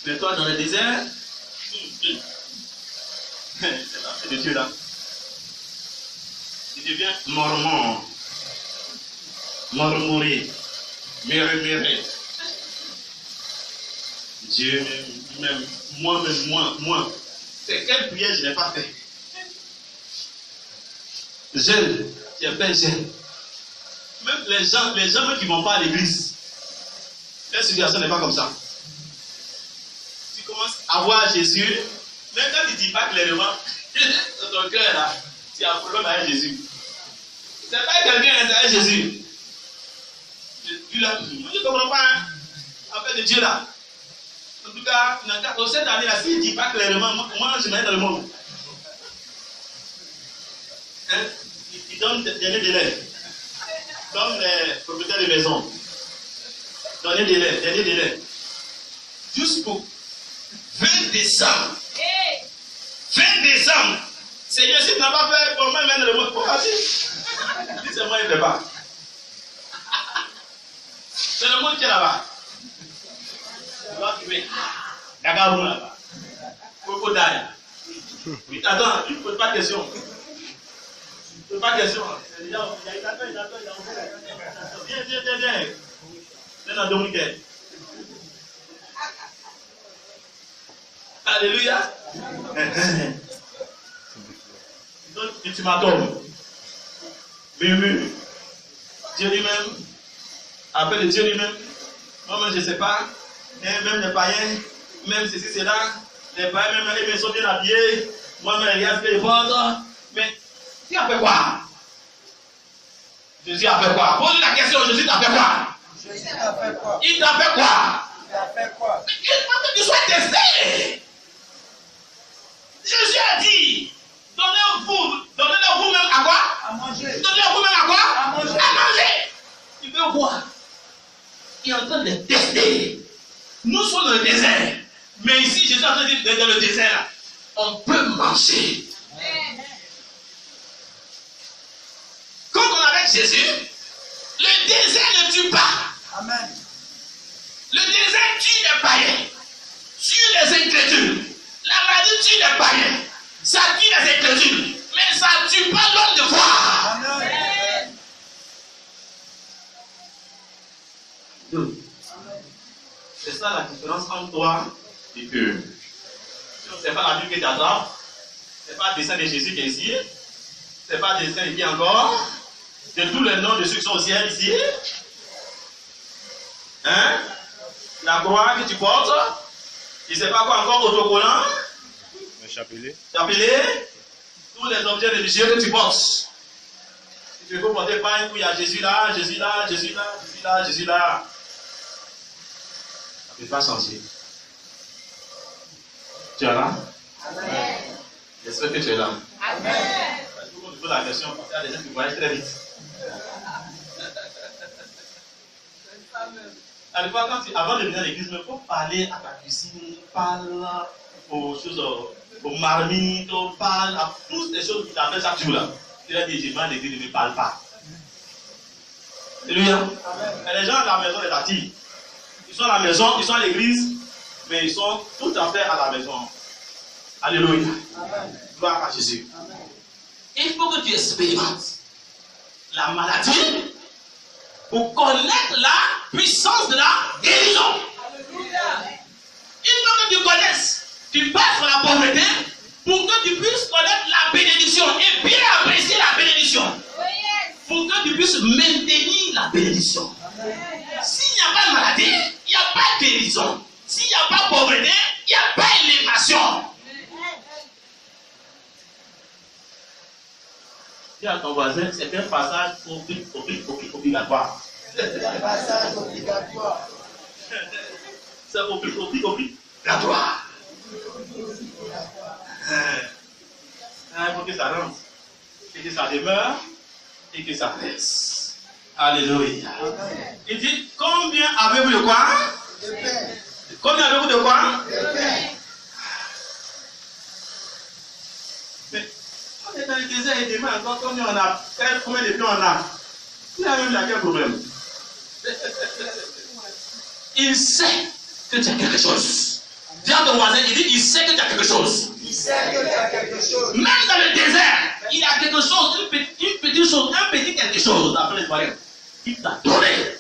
Mais toi dans le désert, c'est la de Dieu là. Tu deviens mormon, murmurer, murmurer. Dieu, même, moi. C'est quelle prière je n'ai pas fait? Jeûne, tu as fait jeûne. Même les gens même qui ne vont pas à l'église, leur situation n'est pas comme ça. Tu commences à voir Jésus, même quand tu ne dis pas clairement, dans ton cœur là, tu as un problème avec Jésus. C'est pas quelqu'un, c'est avec Jésus. Tu l'as, je ne comprends pas, hein, affaire de Dieu là. En tout cas, dans cette année-là, s'il ne dit pas clairement, moi je mets dans le monde. Hein? Il donne des délais. Comme les propriétaires de maison. Dernier délai. Jusqu'au 20 décembre. 20 décembre. Seigneur, si tu n'as pas fait, comment mettre le monde? Pourquoi si? C'est moi, il ne fait pas. C'est le monde qui est là-bas. Tu vas trouver. D'accord, là-bas. Coco d'ail. Oui, attends, tu ne poses pas de question. Tu ne poses pas de question. Il attend. Viens. C'est dans Dominique. Alléluia. Donc, ultimatum. Murmure. Dieu lui-même. Appelle Dieu lui-même. Moi-même, je ne sais pas. Même les païens, même ceci, c'est là. Les païens, même ils sont bien habillés. Moi-même, il y a ce qu'ils portent. Mais, tu as fait quoi? Jésus a fait quoi? Pose la question, Jésus t'a fait quoi? Jésus t'a fait quoi? Il t'a fait quoi? Il t'a fait quoi? Il faut que tu sois testé. Jésus a dit, donnez-le vous-même à quoi? À manger. Donnez-le vous-même à quoi? À manger. À manger. Tu veux voir? Il est en train de tester. Nous sommes dans le désert. Mais ici, Jésus est en train de dire, dans le désert, là, on peut manger. Quand on est avec Jésus, le désert ne tue pas. Amen. Le désert tue les païens, tue les incrédules. La maladie tue les païens, ça tue les incrédules, mais ça ne tue pas l'homme de foi. Amen. C'est ça la différence entre toi et eux. Ce n'est pas la Bible qui t'attend, ce n'est pas le dessein de Jésus qui est ici, ce n'est pas le dessein de qui encore, de tous les noms de ceux qui sont au ciel ici. Hein? La croix que tu portes, je ne sais pas quoi encore, autocollant, Un chapelet. tous les objets religieux que tu portes. Si tu veux porter pas où il y a Jésus là, Jésus là, Jésus là, Jésus là, Jésus là. Ça ne peut pas changer. Tu es là? Amen. J'espère que tu es là. Amen. Parce que quand tu poses la question, parce qu'il y a des gens qui voyagent très vite. À l'époque, avant de venir à l'église, il faut parler à ta cuisine, parle aux choses, aux marmites, parle à toutes les choses qui t'appellent chaque jour là. Tu as dit, je vais à l'église, ne me parle pas. Alléluia. Et les gens à la maison les attirent. Ils sont à la maison, ils sont à l'église, mais ils sont tout à fait à la maison. Alléluia. Gloire à Jésus. Il faut que tu expérimentes la maladie pour connaître la puissance de la guérison. Il faut que tu connaisses. Tu passes sur la pauvreté pour que tu puisses connaître la bénédiction et bien apprécier la bénédiction. Pour que tu puisses maintenir la bénédiction. S'il n'y a pas de maladie, il n'y a pas de guérison. S'il n'y a pas de pauvreté, il n'y a pas d'élévation. Dis à ton voisin, c'est un passage obligatoire. C'est un passage obligatoire. C'est obligatoire. Il faut que ça rentre. Et que ça demeure. Et que ça reste. Alléluia. Il dit, combien avez-vous de quoi? De pain. Combien avez-vous de quoi? De pain. Mais on est dans le désert et demain encore combien on a? Combien de pain on a? Il y a même là quel problème? Il sait que tu as quelque chose. Dis à ton voisin, il dit, il sait que tu as quelque chose. Il sait que tu as quelque chose. Même dans le désert, il a quelque chose, une petite chose, un petit quelque chose. Après les voyants, il t'a donné.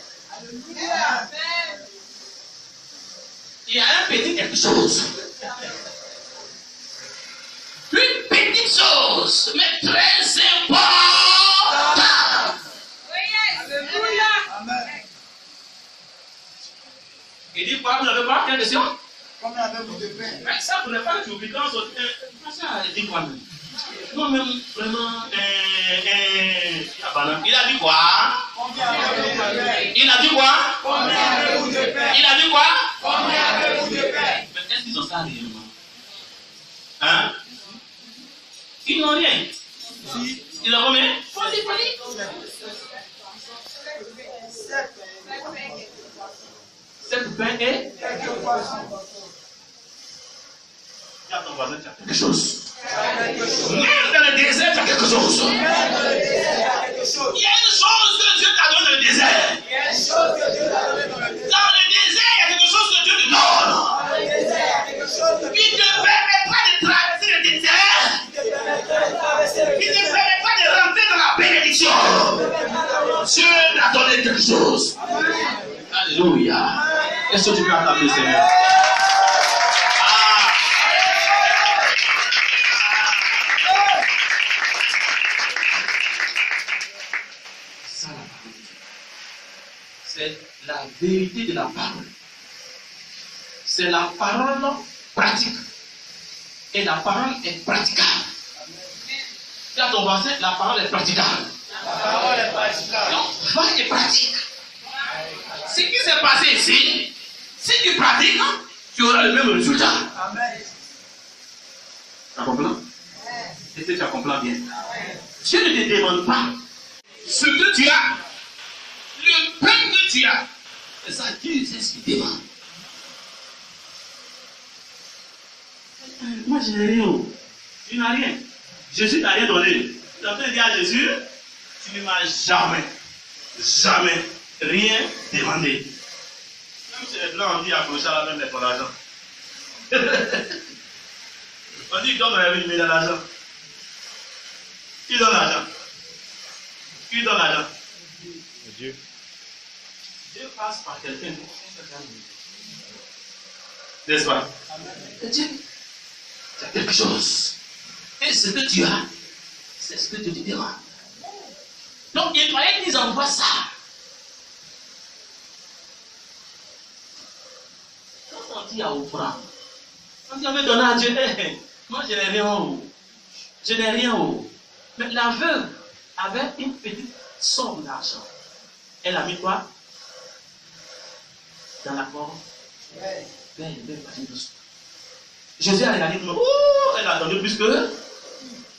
Il y a un petit quelque chose. Une petite chose, mais très importante. question? Combien avez-vous de pain? Mais ça, vous n'avez pas tout oublié quand ça a été quoi? Non, même vraiment. Il a dit quoi? Combien avez-vous de pain? Il a dit quoi? Combien avez-vous de pain? Il a dit quoi? Combien avez-vous de pain? Mais est-ce qu'ils ont ça réellement? Hein? Ils n'ont rien. Ils ont combien? Sept pains et quelque chose. Même dans le désert, il y a quelque chose. Il y a une chose que Dieu t'a donné dans le désert. Dans le désert, il y a quelque chose que Dieu te donne. Qui ne te permettra de traverser le désert. Qui ne te permettra de rentrer dans la bénédiction. Dieu t'a donné quelque chose. Alléluia. Est-ce que tu peux acclamer, Seigneur? C'est la vérité de la parole. C'est la parole pratique. Et la parole est praticable. Dans ton verset, la parole est praticable. La parole est praticable. Donc, va et pratique. Ce qui s'est passé ici, si tu pratiques, tu auras le même résultat. Amen. Tu comprends? Est-ce que tu comprends bien? Dieu ne te demande pas ce que tu as, le pain que tu as. Et ça, Dieu sait ce qu'il demande. Moi, je n'ai rien. Tu n'as rien. Jésus n'a rien donné. Tu es en train de dire à Jésus, tu ne m'as jamais rien demandé. Même si les blancs ont dit à Clochard, même les pour l'argent. On dit donne la vie, mais il a l'argent. Qui donne l'argent? Qui donne l'argent? Dieu. Dieu passe par quelqu'un. N'est-ce pas? Dieu, tu as quelque chose. Et ce que tu as, c'est ce que Dieu te dira. Donc il fallait qu'ils envoient ça. Quand on dit à Oprah, on dit on veut donner à Dieu. Moi je n'ai rien. Je n'ai rien. Mais l'aveugle avait une petite somme d'argent. Elle a mis quoi? Dans la porte. Jésus a regardé, elle a donné plus que.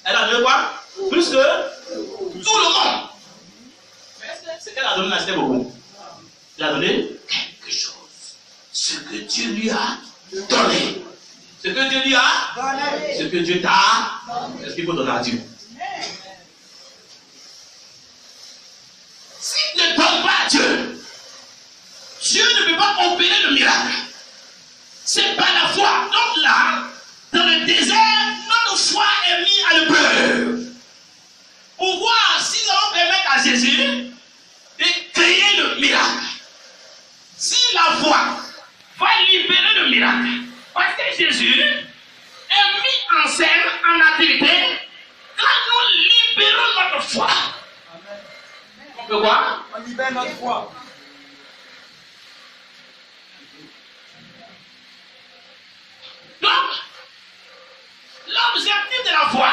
Elle a donné quoi? Plus que tout le monde. Mais ce qu'elle a donné, c'était beaucoup. Elle a donné quelque chose. Ce que Dieu lui a donné. Ce que Dieu lui a donné. Ce que Dieu t'a. Est-ce qu'il faut donner à Dieu? Si tu ne donnes pas à Dieu, Dieu ne peut pas opérer le miracle. C'est pas la foi. Donc là, dans le désert, notre foi est mise à l'épreuve. Pour voir si nous allons permettre à Jésus de créer le miracle. Si la foi va libérer le miracle, parce que Jésus est mis en scène, en activité, quand nous libérons notre foi. On peut quoi? On libère notre foi. Donc, l'objectif de la foi,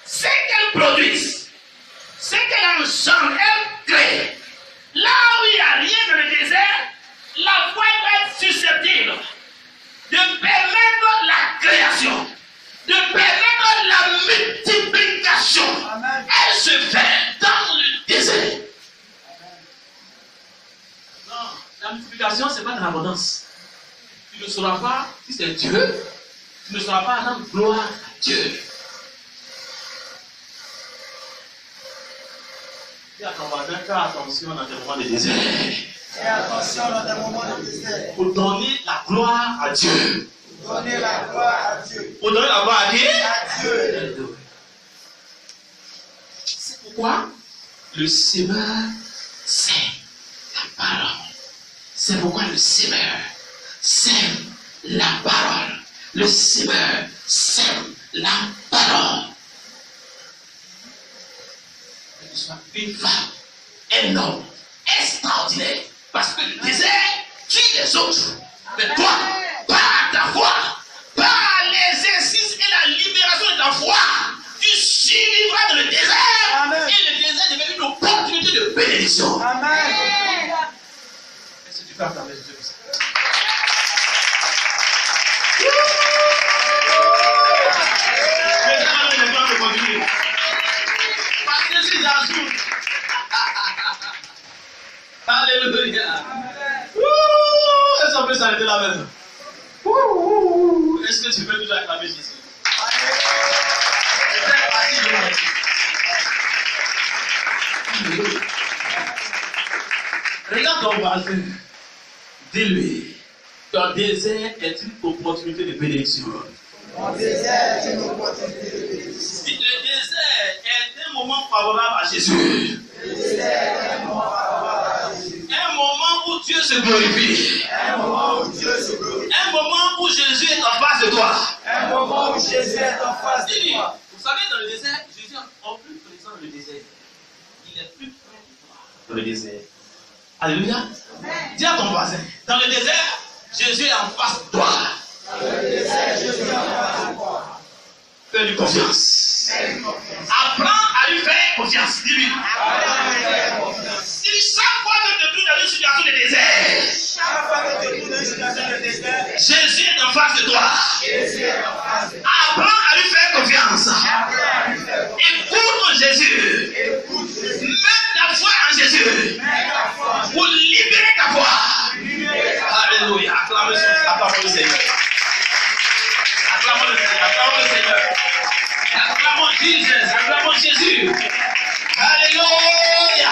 c'est qu'elle produise, c'est qu'elle ensemble, elle crée. Là où il n'y a rien dans le désert, la foi doit être susceptible de permettre la création, de permettre la multiplication. Amen. Elle se fait dans le désert. Non, la multiplication, ce n'est pas de l'abondance. Tu ne sauras pas si c'est Dieu, tu ne sauras pas rendre gloire à Dieu. Dis à ton voisin, fais attention dans tes moments de désert. Fais attention dans tes moments de désert. Pour donner la gloire à Dieu. Donner la gloire à Dieu. Pour donner la gloire à qui? À Dieu. C'est pourquoi le semeur sème la parole. C'est pourquoi le semeur sème la parole. Le semeur sème la parole. Que tu sois une femme, un homme extraordinaire. Parce que le désert tue les autres. Mais toi, par ta foi, par l'exercice et la libération de ta foi, tu survivras dans le désert. Amen. Et le désert devient une opportunité de bénédiction. Amen. Est-ce que tu peux acclamer Jésus pour ça? Maintenant, on est temps de continuer. Parce que si j'ajoute. Alléluia. Est-ce qu'on peut s'arrêter là maintenant? Est-ce que tu peux toujours acclamer Jésus? Regarde ton voisin. Dis-lui, ton désert est une opportunité de bénédiction. Mon désert est une opportunité de bénédiction. Le désert est un moment favorable à Jésus. Le désert est un moment favorable à Jésus. Un moment où Dieu se glorifie. Un moment où Dieu se glorifie. Un moment où Jésus est en face de toi. Un moment où Jésus est en face de Dis-lui, toi. vous savez, dans le désert, Jésus est en plus présent dans le désert. Il est plus près de toi dans le désert. Alléluia. Dis à ton voisin, dans le désert, Jésus est en face de toi. Dans le désert, Jésus est en face de toi. Fais-lui confiance. Fais-lui confiance. Apprends à lui faire confiance. Dis-lui. Apprends à lui faire confiance. Dis chaque fois que tu te trouves dans une situation de désert, Chaque fois que tu te trouves dans une situation de désert, Jésus est en face de toi. Jésus est en face de toi. Apprends à lui faire confiance. Apprends à lui faire confiance. Écoute Jésus. Écoute Jésus. Mets ta foi en Jésus. Mets ta foi en Jésus. Pour libérer ta foi. Libère ta foi. Alléluia. Acclamons le Seigneur. Acclamons le Seigneur. Acclamons le Seigneur. Acclamons Jésus. Acclamons Jésus. Alléluia.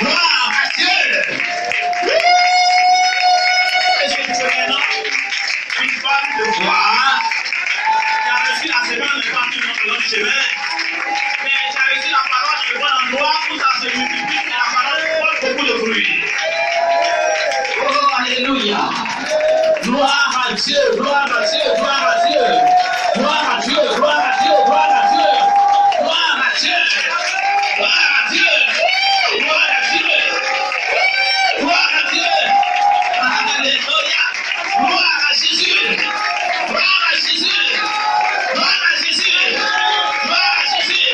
Gloire à Dieu. Est-ce que tu peux maintenant une femme de foi qui a reçu la semaine de partir dans le chemin, mais qui a reçu la parole dans le bon endroit où ça se multiplie et la parole porte beaucoup de fruits. Oh, alléluia. Gloire à Dieu, gloire à Dieu, gloire à Dieu. Gloire à Dieu, gloire à Dieu, gloire à Dieu. Gloire à Dieu. Gloire à Dieu. Gloire à Dieu. Gloire à Dieu. Alléluia. Gloire à Jésus. Gloire à Jésus. Gloire à Jésus. Gloire à Jésus.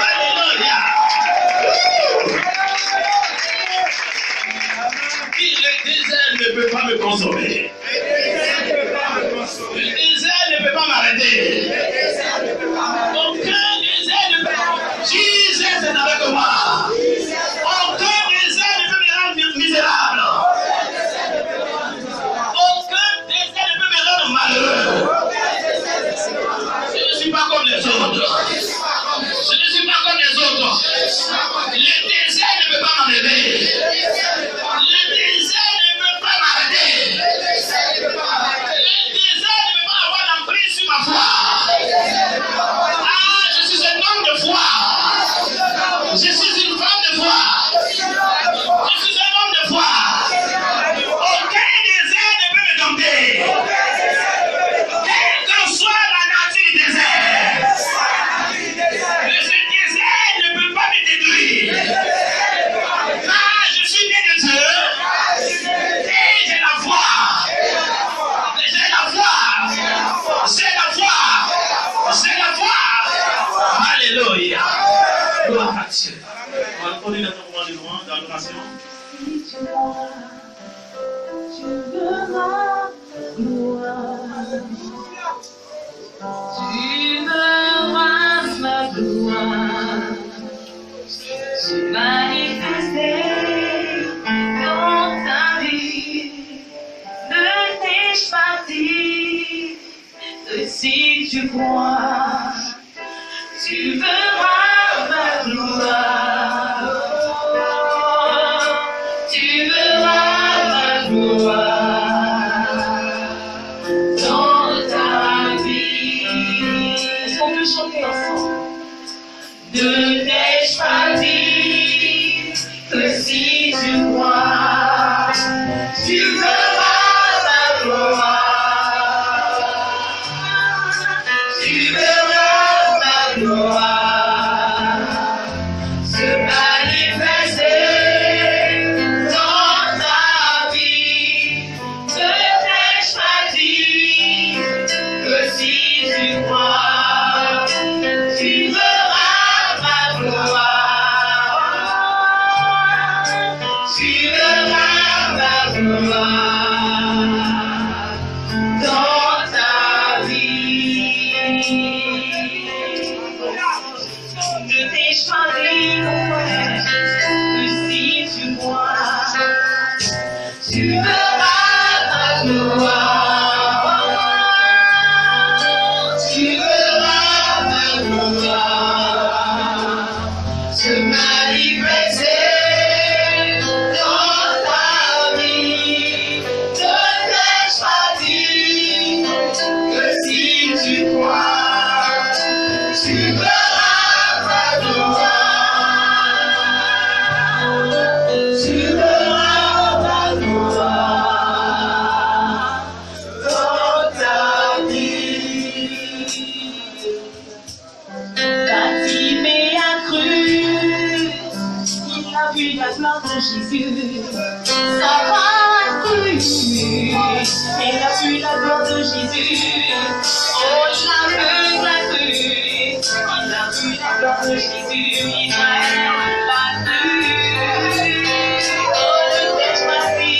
Alléluia. Le désert ne peut pas me consommer. Le désert ne peut pas m'arrêter. Aucun désert ne peut pas. Jésus est avec moi. Aucun désert ne peut me rendre misérable. Aucun désert ne peut me rendre malheureux. Je ne suis pas comme les autres. Je ne suis pas comme les autres. Le désert ne peut pas m'enlever. Le désert ne peut pas m'arrêter. Le désert ne peut pas avoir l'emprise sur ma foi. Ah, je suis un homme de foi. Je suis une femme de foi. Je suis un homme de foi. Aucun désert ne peut me dompter. Quelle que soit la nature du désert. Ce désert ne peut pas me détruire. Ah, je suis né de Dieu. Et j'ai la foi. J'ai la foi. J'ai la foi. J'ai la foi. Alléluia. Gloire à Dieu. On est dans un moment de louange, d'adoration. Tu verras ma gloire se manifester dans ta vie. Ne t'ai-je pas dit que si tu crois, tu verras ma gloire. Tu verras ma gloire dans ta vie. Est-ce qu'on peut chanter ensemble? Ne t'ai-je pas dit que si tu crois, tu verras ma gloire. Tu verras ma gloire se manifester dans ta vie. Ne tu crois, tu verras ma gloire. Tu verras ma gloire dans ta vie. Je t'ai choisi, que si tu crois, tu verras ma gloire. Tu verras ma gloire se manifester dans ta vie. Je t'ai choisi, que si tu crois, tu verras ma gloire. Tu verras ma gloire dans ta vie. Fatimé a cru, il a vu la gloire de Jésus. Sarah a cru, elle a vu la gloire de Jésus. Oh, l'aveugle a cru, il a vu la gloire de Jésus. Israël l'a cru. Oh, je t'ai choisi,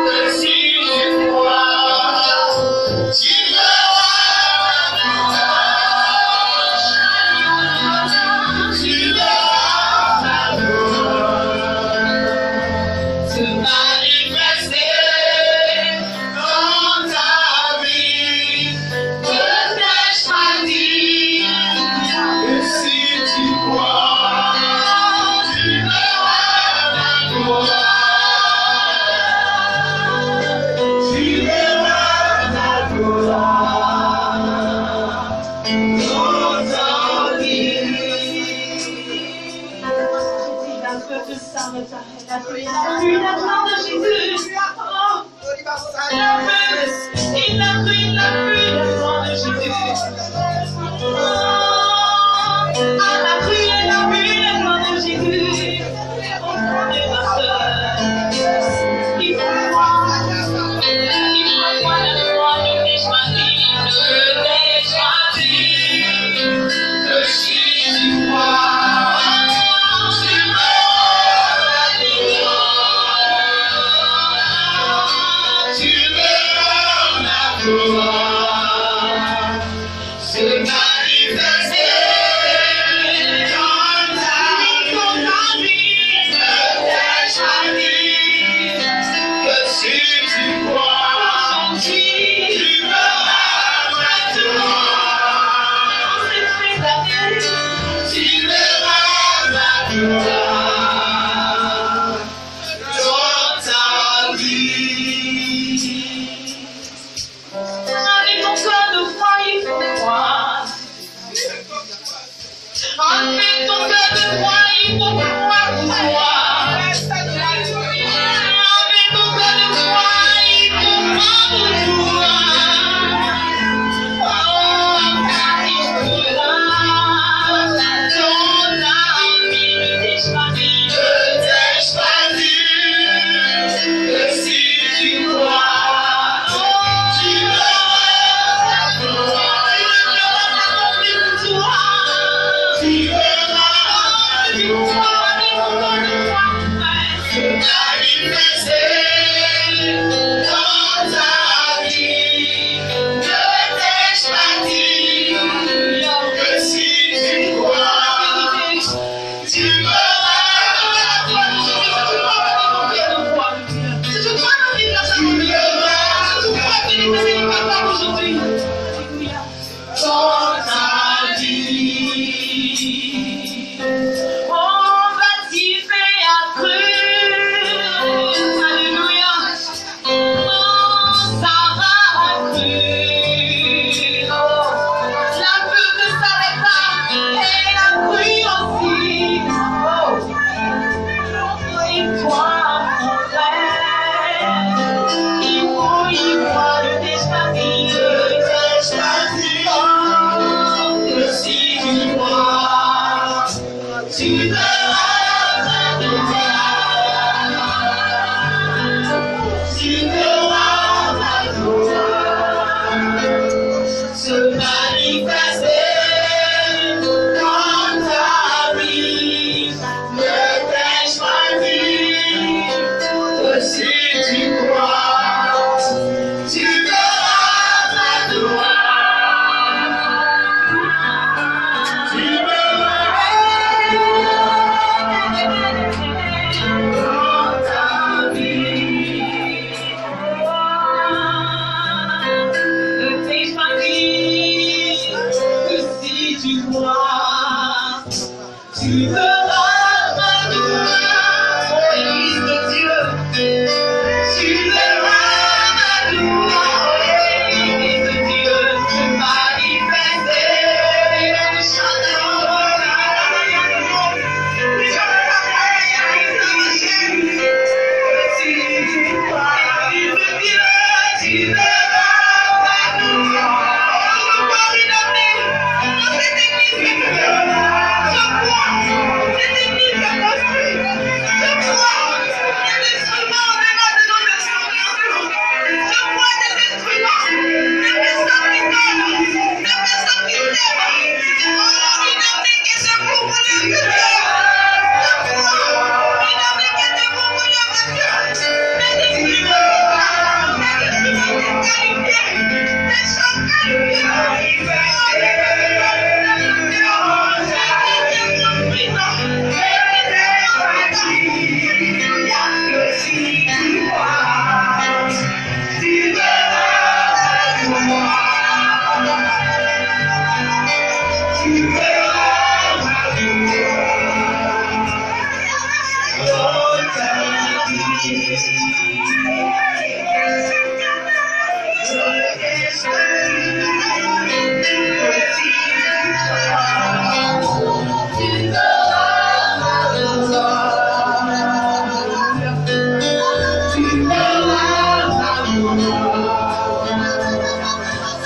que si tu crois, tu verras ma gloire. Tu verras ma gloire se manifester dans ta vie. Je t'ai choisi, que si tu crois, tu verras ma gloire. Tu verras ma gloire dans ta vie. La peur de s'arrêter, la peur, il a vu la gloire de Jésus. Oh, il a vu la gloire de Jésus. Oh, elle a cru, elle a vu la gloire de Jésus. Oh, mon Dieu, ma soeur, il faut croire la foi, je t'ai choisi, que si tu crois, tu verras ma gloire. Tu verras ma gloire se manifester dans ta vie. Je t'ai choisi, que si tu crois, tu verras ma gloire. Tu verras ma gloire dans ta vie.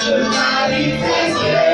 Somebody take it.